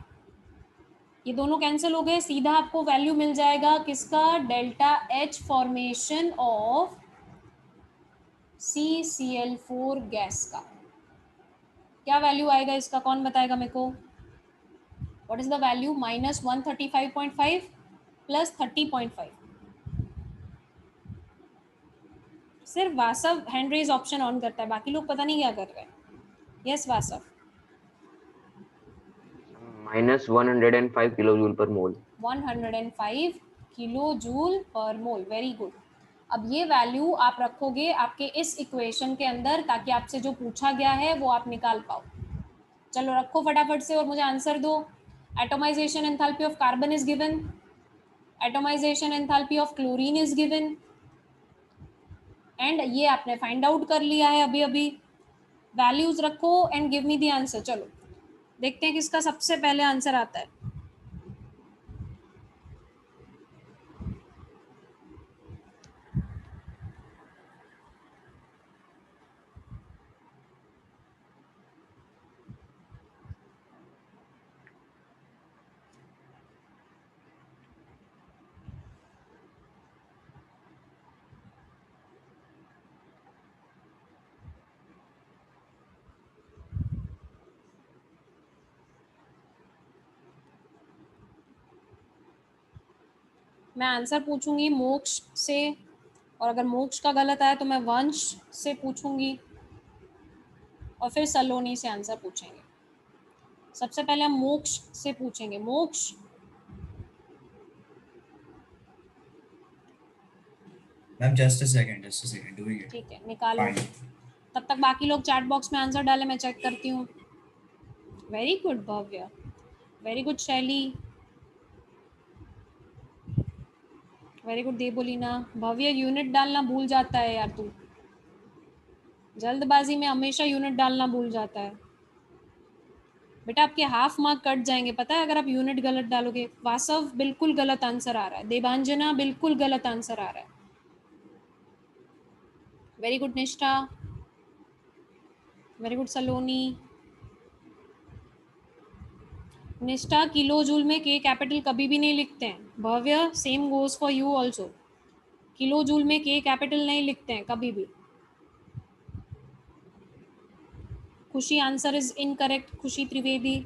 ये दोनों कैंसिल हो गए। सीधा आपको वैल्यू मिल जाएगा किसका? Delta H formation of CCl4 gas का। क्या वैल्यू आएगा इसका? कौन बताएगा मेरे को? What is the value? Minus 135.5 plus 30.5। सिर्फ वासव हैंड रेज ऑप्शन ऑन करता है, बाकी लोग पता नहीं क्या कर रहे हैं। Yes Vasav. Minus 105 kilo joule per mole. 105 kilo joule per मोल, वेरी गुड। अब ये वैल्यू आप रखोगे आपके इस इक्वेशन के अंदर, ताकि आपसे जो पूछा गया है वो आप निकाल पाओ। चलो रखो फटाफट से और मुझे आंसर दो। Atomisation enthalpy of carbon is given, atomisation enthalpy of chlorine is given, and ये आपने फाइंड आउट कर लिया है अभी अभी। वैल्यूज रखो and give me the answer. चलो देखते हैं किसका सबसे पहले आंसर आता है। मैं आंसर पूछूंगी मोक्ष से, और अगर मोक्ष का गलत आया तो मैं वंश से पूछूंगी, और फिर सलोनी से आंसर पूछेंगे। सबसे पहले हम मोक्ष से पूछेंगे। मोक्ष, Ma'am, just a second, doing it. ठीक है, निकालो। Fine. तब तक बाकी लोग चैट बॉक्स में आंसर डालें, मैं चेक करती हूँ। वेरी गुड भव्य, वेरी गुड शैली, वेरी गुड देबोलीना। भव्य यूनिट डालना भूल जाता है यार तू, जल्दबाजी में हमेशा यूनिट डालना भूल जाता है बेटा। आपके हाफ मार्क कट जाएंगे पता है अगर आप यूनिट गलत डालोगे। वासव बिल्कुल गलत आंसर आ रहा है, देवांजना बिल्कुल गलत आंसर आ रहा है। वेरी गुड निष्ठा, वेरी गुड सलोनी। निष्ठा किलो जूल में के कैपिटल कभी भी नहीं लिखते हैं। Bhavya same goes for you also, kilo joule में के कैपिटल नहीं लिखते हैं कभी भी। खुशी आंसर इज इनकरेक्ट, खुशी त्रिवेदी।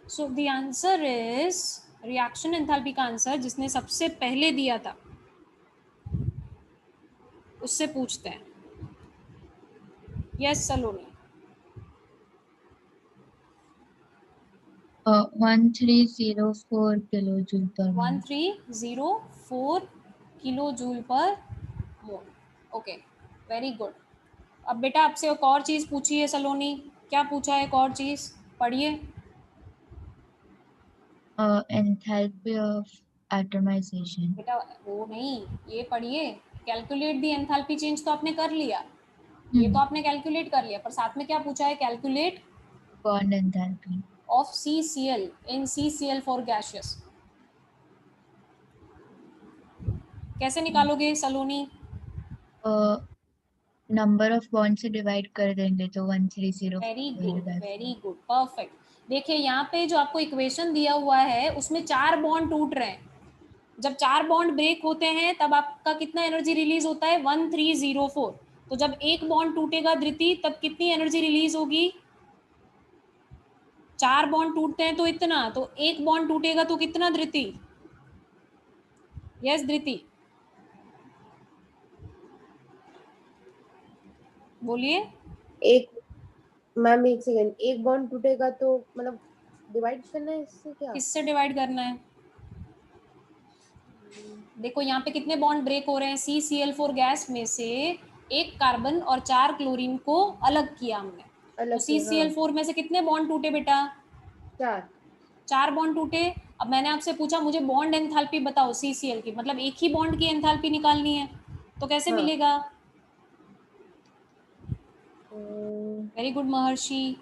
सो the answer is reaction enthalpy का आंसर जिसने सबसे पहले दिया था उससे पूछते हैं। यस सलोनी। 1304 किलोजूल पर मोल। 1304 किलो जूल पर मोल। Okay, very good. अब बेटा आपसे एक और चीज़ पूछी है सलोनी। क्या पूछा है एक और चीज़? पढ़िए। Enthalpy of atomisation. बेटा वो नहीं, ये पढ़िए। कैलकुलेट द एंथैल्पी चेंज तो आपने कर लिया, ये तो आपने कैलकुलेट कर लिया, पर साथ में क्या पूछा है? Calculate bond enthalpy of CCl in CCl for gaseous। कैसे निकालोगे सलोनी? नंबर ऑफ बॉन्ड से डिवाइड कर देंगे तो 1304 वेरी गुड, परफेक्ट। देखिए यहाँ पे जो आपको इक्वेशन दिया हुआ है उसमें 4 बॉन्ड टूट रहे हैं। जब 4 बॉन्ड ब्रेक होते हैं तब आपका कितना एनर्जी रिलीज होता है? 1304। तो जब एक बॉन्ड टूटेगा धृति तब कितनी एनर्जी रिलीज होगी? 4 बॉन्ड टूटते हैं तो इतना, तो एक बॉन्ड टूटेगा तो कितना धृति? यस धृति बोलिए। एक मैम एक सेकेंड, एक बॉन्ड टूटेगा तो मतलब डिवाइड करना है इससे क्या? किससे डिवाइड करना है? देखो यहाँ पे कितने बॉन्ड ब्रेक हो रहे हैं? CCl4 गैस में से एक कार्बन और 4 क्लोरीन को अलग किया हमने, तो CCl4 में से कितने बॉन्ड टूटे बेटा? 4 बॉन्ड टूटे। अब मैंने आपसे पूछा मुझे बॉन्ड एंथैल्पी बताओ CCl की, मतलब एक ही बॉन्ड की एंथैल्पी निकालनी है, तो कैसे मिलेगा? वेरी गुड महर्षि।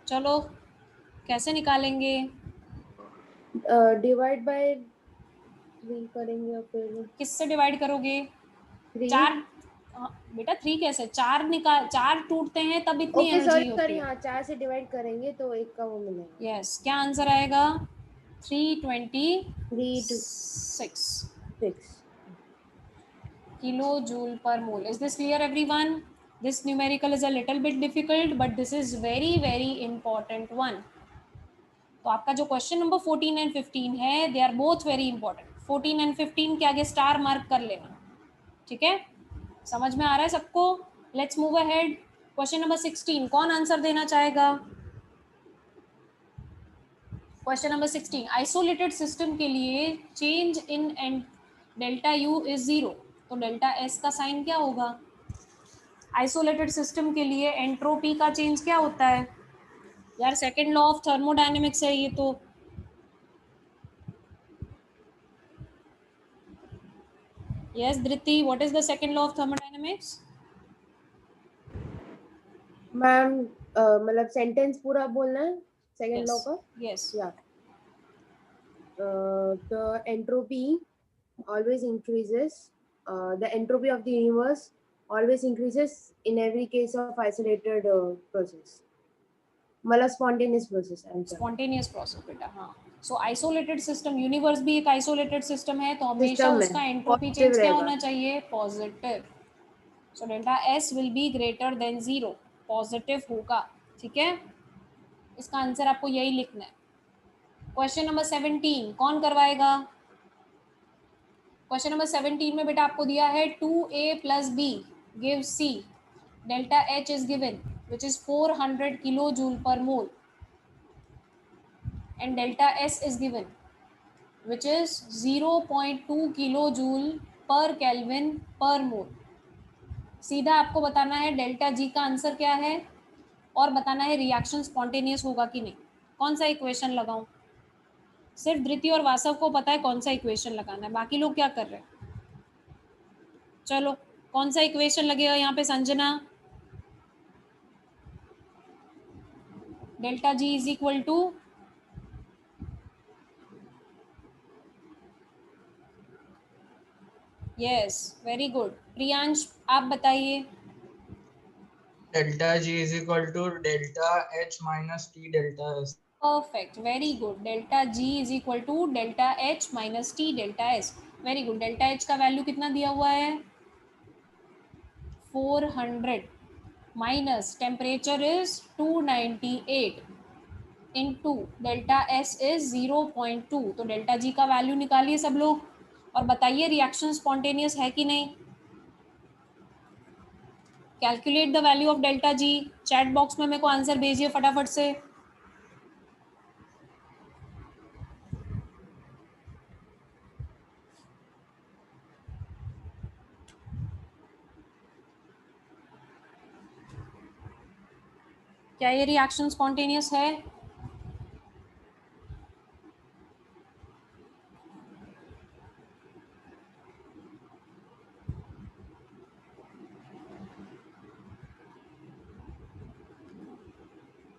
चलो कैसे निकालेंगे? डिवाइड बाय 3 करेंगे और फिर किससे डिवाइड करोगे? 4 बेटा 3 कैसे? 4 टूटते हैं तब इतनी एनर्जी होती है। हाँ 4 से डिवाइड करेंगे तो एक का वो मिलेगा। यस, क्या आंसर आएगा? 326 kilo joule per mole. Is this clear everyone? This numerical is a little bit difficult but this is very very important one. तो आपका जो क्वेश्चन नंबर 14 एंड 15 है they are both very important. 14 and 15 के आगे स्टार मार्क कर लेना, ठीक है? समझ में आ रहा है सबको? Let's move ahead. Question number 16 कौन आंसर देना चाहेगा? क्वेश्चन नंबर 16, आइसोलेटेड सिस्टम के लिए change in and delta U is 0, तो डेल्टा S का साइन क्या होगा? आइसोलेटेड सिस्टम के लिए एंट्रोपी का चेंज क्या होता है? यार सेकंड लॉ ऑफ थर्मोडायनेमिक्स है ये तो। Yes Dhriti, what is the second law of thermodynamics? Ma'am मतलब सेंटेंस पूरा बोलना है सेकंड लॉ का? यस। या the entropy always increases, the entropy of the universe always increases in every case of isolated process, मतलब spontaneous process। स्पॉन्टेनियस प्रोसेस बेटा, हाँ। सो आइसोलेटेड सिस्टम, यूनिवर्स भी एक आइसोलेटेड सिस्टम है, तो हमेशा उसका एंट्रोपी चेंज क्या होना चाहिए? Positive. So delta S will be greater than 0, positive होगा, ठीक है? इसका आंसर आपको यही लिखना है। क्वेश्चन नंबर 17 कौन करवाएगा? क्वेश्चन नंबर 17 में बेटा आपको दिया है 2A plus B gives C, delta H is given which is 400 kilojoule per mole and delta S is given which is 0.2 kilojoule per Kelvin per mole। सीधा आपको बताना है डेल्टा G का आंसर क्या है और बताना है रिएक्शन स्पॉन्टेनियस होगा कि नहीं। कौन सा इक्वेशन लगाऊं? सिर्फ धृति और वासव को पता है कौन सा इक्वेशन लगाना है, बाकी लोग क्या कर रहे हैं? चलो कौन सा इक्वेशन लगेगा यहाँ पे? Sanjana, delta G is equal to yes, very good. Priyansh आप बताइए। delta G is equal to delta H minus T delta S. Perfect, very good. Delta G is equal to delta H minus T delta S. Very good. delta H का वैल्यू कितना दिया हुआ है? 400 minus temperature is 298 into delta S is 0.2. तो delta G का वैल्यू निकालिए सब लोग और बताइए रिएक्शन स्पॉन्टेनियस है कि नहीं. Calculate the value of delta G. Chat box में मेरे को आंसर भेजिए फटाफट से. क्या ये रिएक्शन स्पॉन्टेनियस है?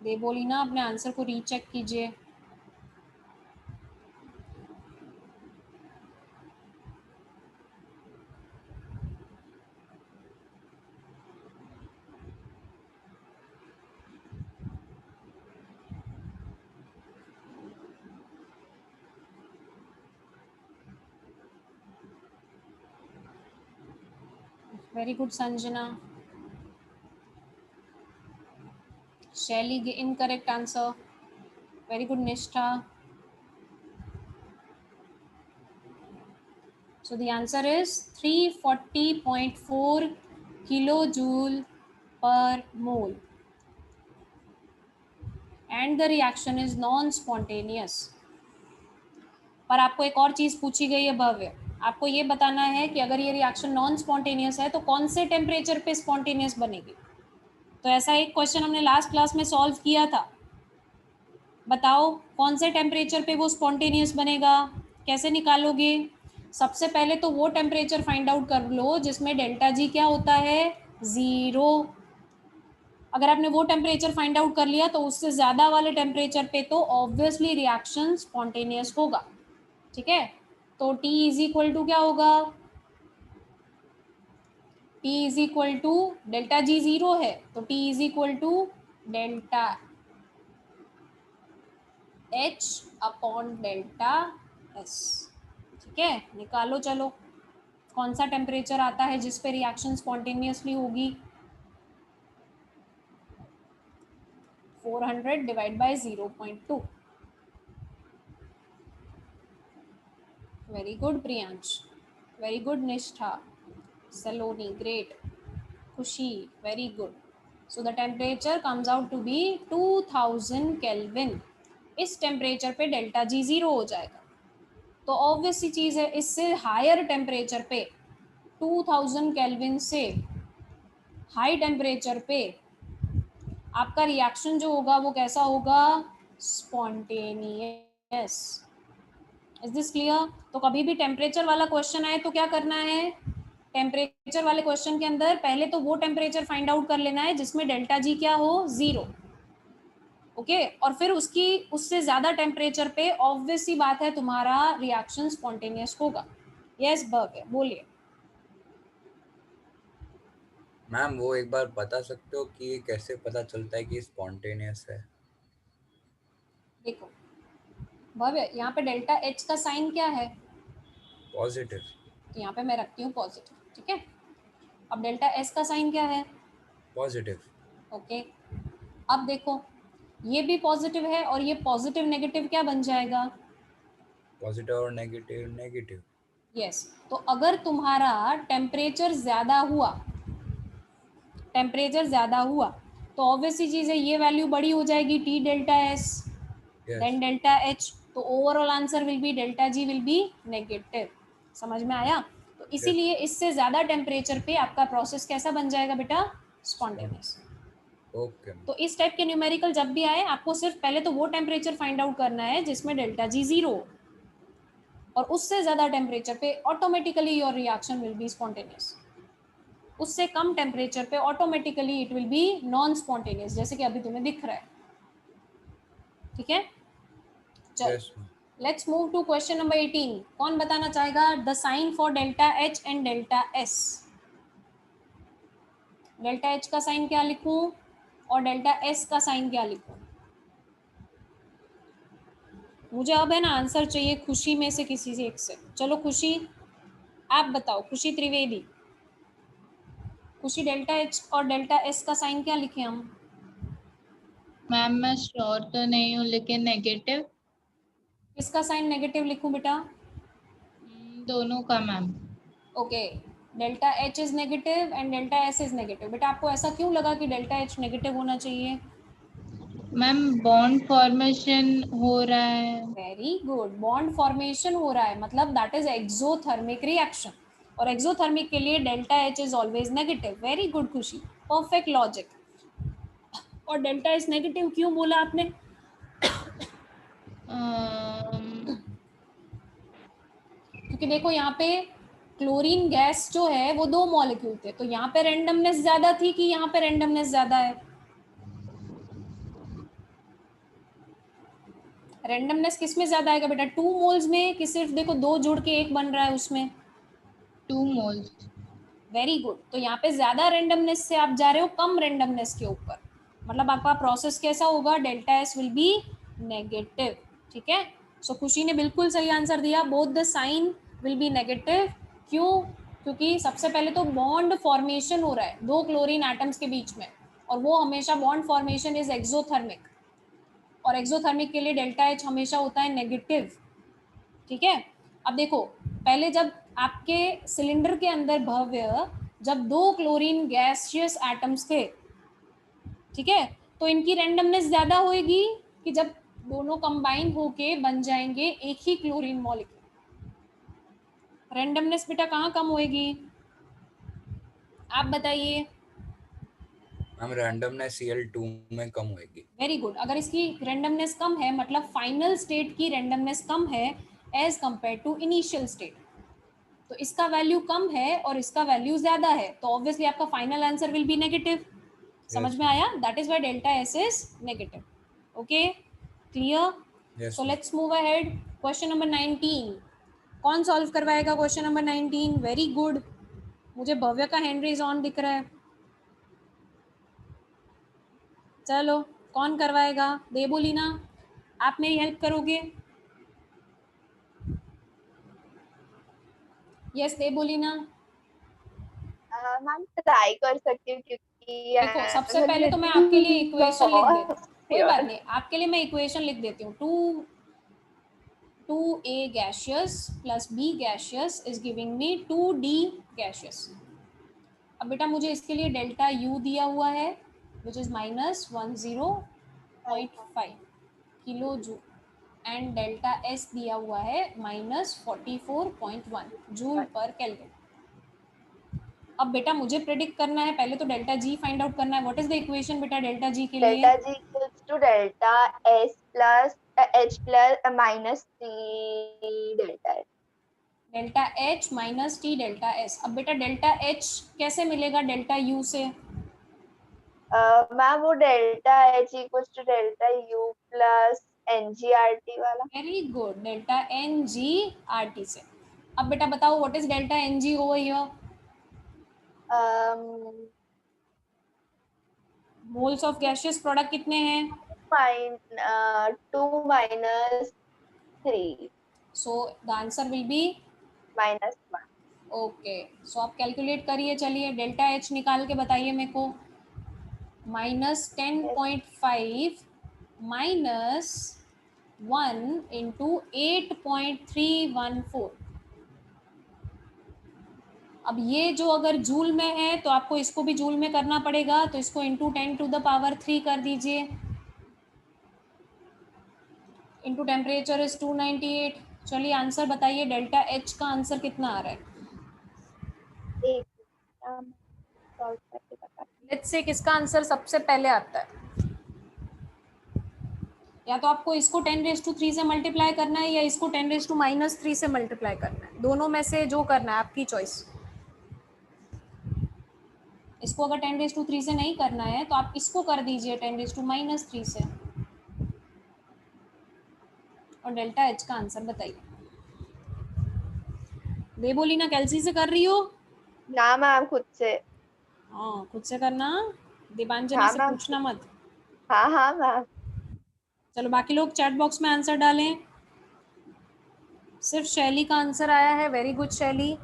दे बोली ना, अपने आंसर को रीचेक कीजिए. Very good Sanjana. Shelly, incorrect answer. Very good, Nishtha. So the answer is 340.4 kilojoule per mole. And the reaction is non-spontaneous. पर आपको एक और चीज पूछी गई है भव्य. आपको ये बताना है कि अगर ये रिएक्शन नॉन स्पॉन्टेनियस है तो कौन से टेम्परेचर पे स्पॉन्टेनियस बनेगी. तो ऐसा एक क्वेश्चन हमने लास्ट क्लास में सॉल्व किया था. बताओ कौन से टेम्परेचर पे वो स्पॉन्टेनियस बनेगा. कैसे निकालोगे? सबसे पहले तो वो टेम्परेचर फाइंड आउट कर लो जिसमें डेल्टा जी क्या होता है? 0. अगर आपने वो टेम्परेचर फाइंड आउट कर लिया तो उससे ज़्यादा वाले टेम्परेचर पे तो ऑब्वियसली रिएक्शन स्पॉन्टेनियस होगा. ठीक है. तो T इज इक्वल टू क्या होगा? T is equal to delta G 0 है तो T is equal to delta H upon delta S. ठीक है. निकालो चलो कौन सा टेम्परेचर आता है जिस पे रिएक्शन स्पॉन्टेनियसली होगी. 400 divide by 0.2. Very good Priyansh. Very good Nishtha. Saloni great. Khushi very good. So the temperature comes out to be 2000 kelvin. इस टेम्परेचर पे डेल्टा जी 0 हो जाएगा. तो ऑब्वियस सी चीज़ है इससे हायर टेम्परेचर पे 2000 केल्विन से हाई टेम्परेचर पे आपका रिएक्शन जो होगा वो कैसा होगा? स्पॉन्टेनियस. Is this clear? तो कभी भी टेम्परेचर वाला क्वेश्चन आए तो क्या करना है? टेम्परेचर वाले क्वेश्चन के अंदर पहले तो वो टेम्परेचर फाइंड आउट कर लेना है जिसमें डेल्टा जी क्या हो? 0. ओके. और फिर उससे ज़्यादा टेम्परेचर पे ऑब्वियस सी बात है तुम्हारा रिएक्शन स्पॉन्टेनियस होगा. यस भव्य बोलिए. मैम वो एक बार बता सकते हो कि कैसे पता चलता है कि स्पॉन्टेनियस है? देखो भव्य, यहाँ पे डेल्टा H का साइन क्या है? पॉजिटिव. तो यहाँ पे मैं रखती हूँ पॉजिटिव. ठीक है. अब डेल्टा S का साइन क्या है? पॉजिटिव. ओके. अब देखो ये भी पॉजिटिव है और ये पॉजिटिव नेगेटिव क्या बन जाएगा? पॉजिटिव और नेगेटिव नेगेटिव. यस. तो अगर तुम्हारा टेम्परेचर ज़्यादा हुआ तो ऑब्वियस सी चीज़ है ये वैल्यू बड़ी हो जाएगी T delta S than delta H. तो overall answer will be delta G will be negative. समझ में आया? तो इसीलिए इससे ज़्यादा टेम्परेचर पे आपका प्रोसेस कैसा बन जाएगा बेटा? स्पॉन्टेनियस. ओके. तो इस टाइप के न्यूमेरिकल जब भी आए आपको सिर्फ पहले तो वो टेम्परेचर फाइंड आउट करना है जिसमें डेल्टा जी 0 और उससे ज़्यादा टेम्परेचर पे automatically your reaction will be spontaneous. उससे कम टेम्परेचर पे automatically it will B non spontaneous, जैसे कि अभी तुम्हें दिख रहा है. ठीक है. चलो let's move to question number 18. कौन बताना चाहेगा the sign for delta H and delta S? Delta H का साइन क्या लिखूं और डेल्टा एस का साइन क्या लिखूं? मुझे अब है ना आंसर चाहिए खुशी में से किसी से एक से। चलो खुशी आप बताओ, खुशी त्रिवेदी, खुशी डेल्टा एच और डेल्टा एस का साइन क्या लिखे हम? मैम मैं श्योर तो नहीं हूँ लेकिन नेगेटिव। किसका साइन नेगेटिव लिखूं बेटा? दोनों का ma'am. Okay, delta H is negative and delta S is negative. बेटा आपको ऐसा क्यों लगा कि डेल्टा एच नेगेटिव होना चाहिए? मैम बॉन्ड फॉर्मेशन हो रहा है। वेरी गुड, बॉन्ड फॉर्मेशन हो रहा है, मतलब दैट इज एक्सोथर्मिक रिएक्शन, और एक्सोथर्मिक के लिए delta H is always negative. Very good खुशी, परफेक्ट लॉजिक। और डेल्टा एस नेगेटिव क्यों बोला आपने? क्योंकि देखो यहाँ पे क्लोरीन गैस जो है वो 2 मॉलिक्यूल थे, तो यहाँ पे रेंडमनेस ज्यादा थी कि यहाँ पे रेंडमनेस ज्यादा है? रेंडमनेस किस में ज्यादा आएगा बेटा, 2 मोल्स में कि सिर्फ देखो 2 जुड़ के 1 बन रहा है उसमें? 2 मोल्स। वेरी गुड, तो यहाँ पे ज्यादा रेंडमनेस से आप जा रहे हो कम रेंडमनेस के ऊपर, मतलब आपका प्रोसेस कैसा होगा, delta S will be negative. ठीक है, सो खुशी ने बिल्कुल सही आंसर दिया, both the sign will be negative. क्यों? क्योंकि सबसे पहले तो बॉन्ड फॉर्मेशन हो रहा है 2 क्लोरीन एटम्स के बीच में, और वो हमेशा बॉन्ड फॉर्मेशन इज एक्सोथर्मिक, और एक्सोथर्मिक के लिए डेल्टा एच हमेशा होता है नेगेटिव। ठीक है, अब देखो पहले जब आपके सिलेंडर के अंदर भव्य जब 2 क्लोरीन गैसियस एटम्स थे, ठीक है, तो इनकी रेंडमनेस ज्यादा होगी कि जब दोनों कंबाइन होके बन जाएंगे एक ही क्लोरीन मॉलिक्यूल। रेंडमनेस बेटा कहाँ कम होएगी, आप बताइए? मैम रैंडमनेस Cl2 में कम होएगी। वेरी गुड, अगर इसकी रेंडमनेस कम है मतलब फाइनल स्टेट की रेंडमनेस कम है as compare to initial state, तो इसका वैल्यू कम है और इसका वैल्यू ज्यादा है, तो ऑब्वियसली आपका final answer will be negative. समझ में आया? That is why delta S is negative. Okay, clear? So let's move ahead. Question number 19, कौन सॉल्व करवाएगा क्वेश्चन नंबर 19? वेरी गुड, मुझे भव्य का हैंड रेज ऑन दिख रहा है। चलो कौन करवाएगा? देबोलीना, आप मेरी हेल्प करोगे? यस देबोलीना। मैम ट्राई कर सकती हूँ क्योंकि देखो सबसे पहले तो मैं आपके लिए इक्वेशन लिख देती हूँ, कोई बात नहीं, आपके लिए मैं इक्वेशन लिख देती हूँ। 2a gaseous plus b gaseous is giving me 2d gaseous। अब बेटा मुझे इसके लिए डेल्टा u दिया हुआ है which is minus 10.5 kilo joule, and delta s दिया हुआ है minus 44.1 जूल पर केल्विन। अब बेटा मुझे प्रेडिक्ट करना है, पहले तो डेल्टा जी फाइंड आउट करना है। व्हाट इज द इक्वेशन बेटा डेल्टा जी के लिए? Delta G equals to delta S plus H plus minus T delta S. Delta H minus T delta S. अब बेटा डेल्टा एच कैसे मिलेगा डेल्टा यू से? मैम वो delta H equals to delta U plus NGRT वाला। Very good, delta N G R T से। अब बेटा बताओ what is delta N G over here? Moles of gaseous product कितने हैं? 2 minus 3। So the answer will be -1। Okay, so आप कैलकुलेट करिए, चलिए डेल्टा एच निकाल के बताइए मेरे को। -10.5 माइनस 1 इंटू 8.314। अब ये जो अगर जूल में है तो आपको इसको भी जूल में करना पड़ेगा, तो इसको इंटू 10⁻³ कर दीजिए, इंटू टेम्परेचर इज 298। चलिए आंसर बताइए, डेल्टा एच का आंसर कितना आ रहा है? लेट्स से किसका आंसर सबसे पहले आता है, या तो आपको इसको 10⁻³ से मल्टीप्लाई करना है या इसको 10⁻³ से मल्टीप्लाई करना है, दोनों में से जो करना है आपकी चॉइस। इसको अगर 10⁻³ से नहीं करना है तो आप इसको कर दीजिए 10⁻³ से, और डेल्टा एच का आंसर बताइए। देबोलीना कैल्सी से कर रही हो? ना मैम खुद से। हाँ खुद से करना, दीपांजलि हाँ से मैम। पूछना मत। हाँ हाँ मैम। चलो बाकी लोग चैट बॉक्स में आंसर डालें। सिर्फ शैली का आंसर आया है, वेरी गुड शैली।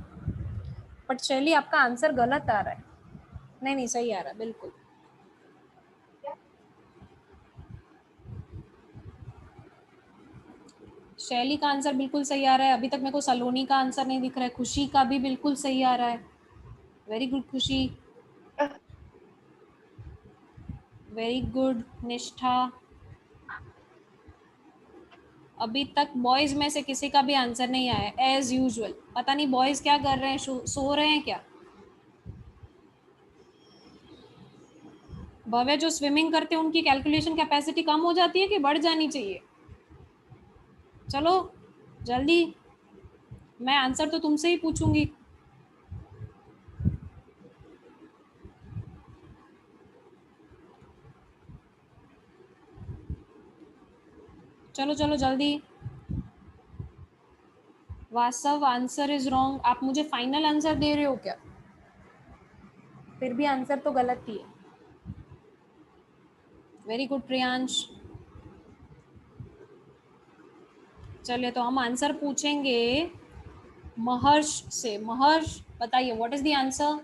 बट शैली आपका आंसर गलत आ रहा है। नहीं नहीं सही आ रहा है बिल्कुल। शैली का आंसर बिल्कुल सही आ रहा है। अभी तक मेरे को सलोनी का आंसर नहीं दिख रहा है। खुशी का भी बिल्कुल सही आ रहा है। Very good Khushi, very good निष्ठा। अभी तक बॉयज में से किसी का भी आंसर नहीं आया एज यूजुअल। पता नहीं बॉयज क्या कर रहे हैं, सो रहे हैं क्या। भव्य जो स्विमिंग करते हैं उनकी कैलकुलेशन कैपेसिटी कम हो जाती है कि बढ़ जानी चाहिए। चलो जल्दी, मैं आंसर तो तुमसे ही पूछूंगी। चलो चलो जल्दी। वास्तव आंसर इज रॉन्ग। आप मुझे फाइनल आंसर दे रहे हो क्या? फिर भी आंसर तो गलत ही है। Very good Priyansh. चलिए तो हम आंसर पूछेंगे महर्ष से। महर्ष बताइए व्हाट इज द आंसर।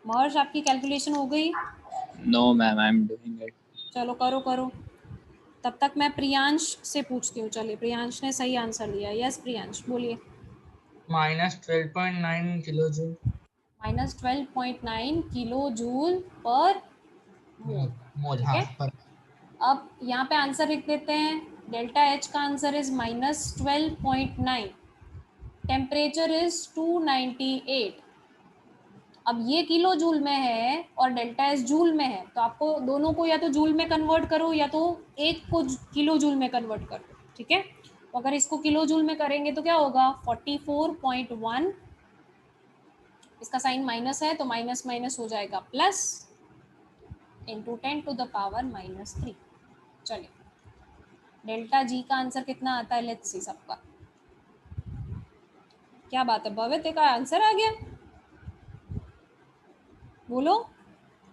महर्ष आपकी कैलकुलेशन हो गई? No, ma'am, I'm doing it. चलो करो करो। तब तक मैं प्रियांश से पूछती हूँ। चलिए प्रियांश ने सही आंसर दिया। यस प्रियांश बोलिए। -12.9 किलोजूल -12.9 किलो जूल पर मोल। मोल। ठीक हाँ है, पर अब यहाँ पे आंसर लिख देते हैं। डेल्टा एच का आंसर इज -12.9, टेम्परेचर इज 298। अब ये किलो जूल में है और डेल्टा एस जूल में है, तो आपको दोनों को या तो जूल में कन्वर्ट करो या तो एक को किलो जूल में कन्वर्ट करो। ठीक है, तो अगर इसको किलो जूल में करेंगे तो क्या होगा 44.1। इसका साइन माइनस है तो माइनस माइनस हो जाएगा प्लस इंटू 10⁻⁻3। चलिए डेल्टा जी का आंसर कितना आता है, लेट्स सी सबका। क्या बात है भव्य का आंसर आ गया, बोलो।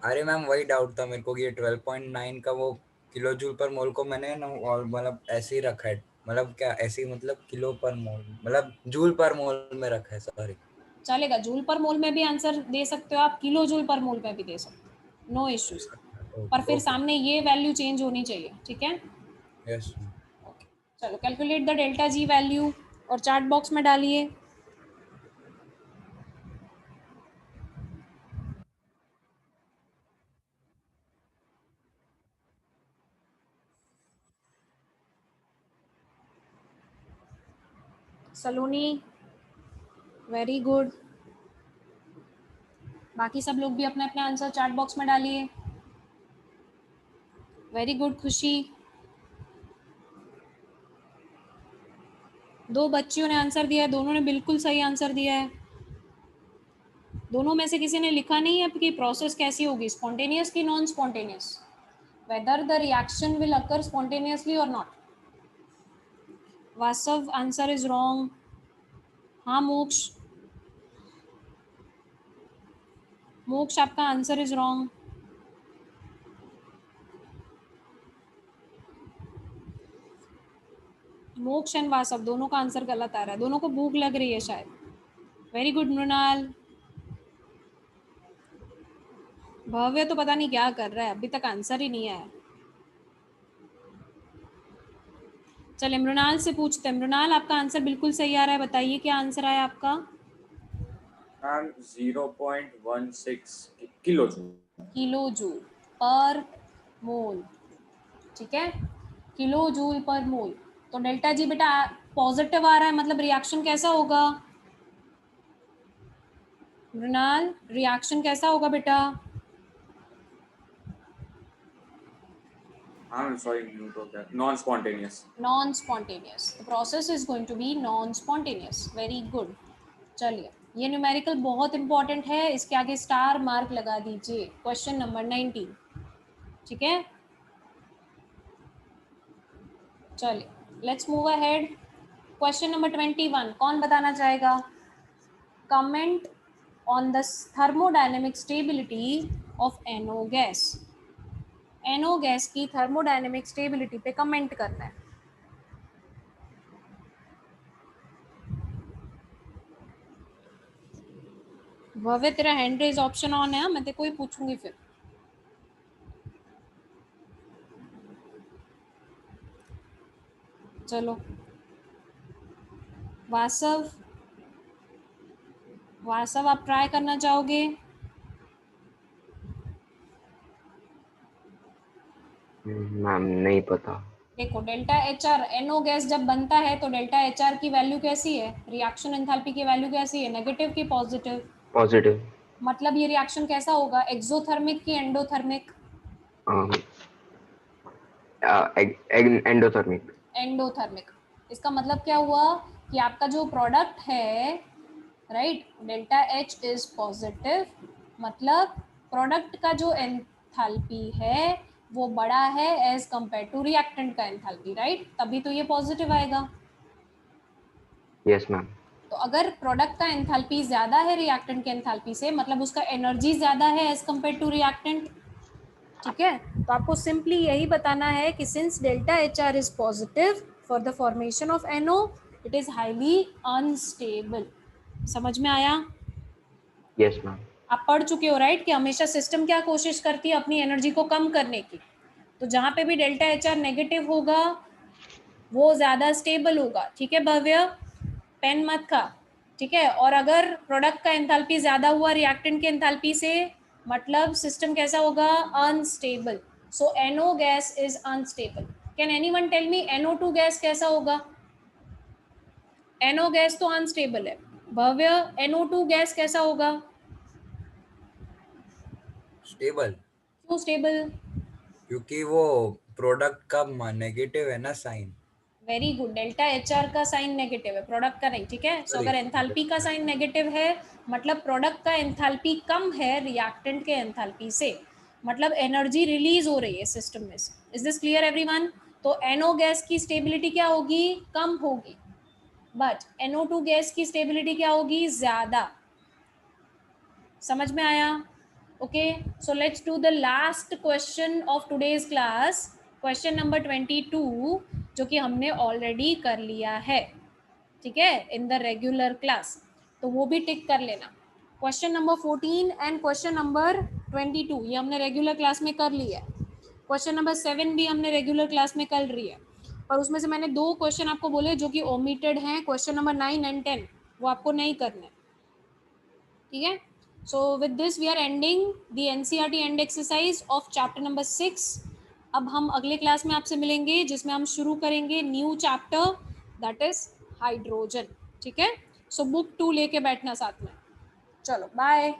अरे मैम वही डाउट था मेरे को कि ये 12.9 का वो किलो जूल पर मोल को मैंने ना और मतलब ऐसे ही रखा है। मतलब क्या ऐसे ही, मतलब किलो पर मोल मतलब जूल पर मोल में रखा है, सॉरी। चलेगा, जूल पर मोल में भी आंसर दे सकते हो आप, किलो जूल पर मोल में भी दे सकते हो, नो इश्यूज। पर फिर ओके। सामने ये वैल्यू चेंज होनी चाहिए। ठीक है, यस। चलो calculate the delta G value और चार्ट बॉक्स में डालिए। सलोनी वेरी गुड। बाकी सब लोग भी अपने अपने आंसर चार्ट बॉक्स में डालिए। वेरी गुड खुशी। दो बच्चियों ने आंसर दिया है, दोनों ने बिल्कुल सही आंसर दिया है। दोनों में से किसी ने लिखा नहीं है कि प्रोसेस कैसी होगी, स्पॉन्टेनियस की non spontaneous, whether the reaction will occur spontaneously और not. Vasav answer is wrong. हाँ मोक्ष, मोक्ष आपका answer is wrong. Moksh and Vasav दोनों का आंसर गलत आ रहा है, दोनों को भूख लग रही है शायद। Very good Mrinal. भव्य तो पता नहीं क्या कर रहा है, अभी तक आंसर ही नहीं आया। चलिए मृणाल से पूछते हैं। मृणाल आपका आंसर बिल्कुल सही आ रहा है, बताइए क्या आंसर आया आपका। Ma'am 0.16 kilo joule. Kilo joule per mole. ठीक है, किलो जूल पर मोल। तो डेल्टा जी बेटा पॉजिटिव आ रहा है, मतलब रिएक्शन कैसा होगा मृणाल, रिएक्शन कैसा होगा बेटा। I'm sorry, म्यूट हो गया। Non spontaneous. Non spontaneous, the process is going to be non spontaneous. Very good. चलिए ये न्यूमेरिकल बहुत इंपॉर्टेंट है, इसके आगे स्टार मार्क लगा दीजिए। Question number 19। ठीक है, चलिए let's move ahead. Question number 21 कौन बताना चाहेगा। Comment on the thermodynamic stability of NO gas. NO gas की थर्मोडायनेमिक स्टेबिलिटी पे कमेंट करना है। भव्य तेरा हैंड रेज ऑप्शन ऑन है, मैं तेरे को ही पूछूंगी फिर। चलो वासव, वासव आप ट्राई करना चाहोगे? मैम नहीं पता। देखो delta H are, NO gas जब बनता है तो डेल्टा एच आर की वैल्यू कैसी है, रिएक्शन एंथैल्पी की वैल्यू कैसी है, नेगेटिव की पॉजिटिव? पॉजिटिव। मतलब ये रिएक्शन कैसा होगा, एक्सोथर्मिक की एंडोथर्मिक? एंडोथर्मिक। एंडोथर्मिक। इसका मतलब क्या हुआ कि आपका जो प्रोडक्ट है, right, delta H is positive, मतलब प्रोडक्ट का जो एंथैल्पी है वो बड़ा है एज कंपेयर टू रिएक्टेंट का एंथैल्पी, राइट, तभी तो ये पॉजिटिव आएगा। Yes ma'am. तो अगर प्रोडक्ट का एंथैल्पी ज्यादा है रिएक्टेंट के एंथैल्पी से, मतलब उसका एनर्जी ज्यादा है एज कंपेयर टू रिएक्टेंट, ठीक है। तो आपको सिंपली यही बताना है कि since delta H are is positive for the formation of NO, it is highly unstable. समझ में आया? Yes ma'am. आप पढ़ चुके हो, राइट, कि हमेशा सिस्टम क्या कोशिश करती है, अपनी एनर्जी को कम करने की। तो जहां पे भी डेल्टा एच आर नेगेटिव होगा वो ज्यादा स्टेबल होगा, ठीक है भव्य, पेन मत खा, ठीक है। और अगर प्रोडक्ट का एंथैल्पी ज्यादा हुआ रिएक्टेंट के एंथैल्पी से, मतलब सिस्टम कैसा होगा, unstable. So NO gas is unstable. Can anyone tell me NO2 gas कैसा होगा? NO गैस तो अनस्टेबल है। भव्य, NO2 गैस कैसा होगा? स्टेबल। क्यों स्टेबल? क्योंकि वो प्रोडक्ट का नेगेटिव है ना sign. Very good, delta H R का साइन नेगेटिव है, प्रोडक्ट का नहीं, ठीक है। सो अगर एंथैल्पी का साइन नेगेटिव है मतलब प्रोडक्ट का एंथैल्पी कम है रिएक्टेंट के एंथैल्पी से, मतलब एनर्जी रिलीज हो रही है सिस्टम में से। Is this clear everyone? तो NO गैस की स्टेबिलिटी क्या होगी, कम होगी, बट NO2 गैस की स्टेबिलिटी क्या होगी, ज्यादा। समझ में आया? Okay, so let's do the last question of today's class, question number 22, जो कि हमने ऑलरेडी कर लिया है, ठीक है, इन द रेगुलर क्लास, तो वो भी टिक कर लेना। Question number 14 and question number 22 ये हमने रेगुलर क्लास में कर लिया है। क्वेश्चन नंबर 7 भी हमने रेगुलर क्लास में कर रही है, पर उसमें से मैंने 2 क्वेश्चन आपको बोले जो कि ओमिटेड हैं, क्वेश्चन नंबर 9 एंड 10, वो आपको नहीं करने, ठीक है। So with this we are ending the NCERT end exercise of chapter number 6. अब हम अगले क्लास में आपसे मिलेंगे जिसमें हम शुरू करेंगे new chapter, that is hydrogen, ठीक है। सो बुक 2 लेके बैठना साथ में। चलो बाय।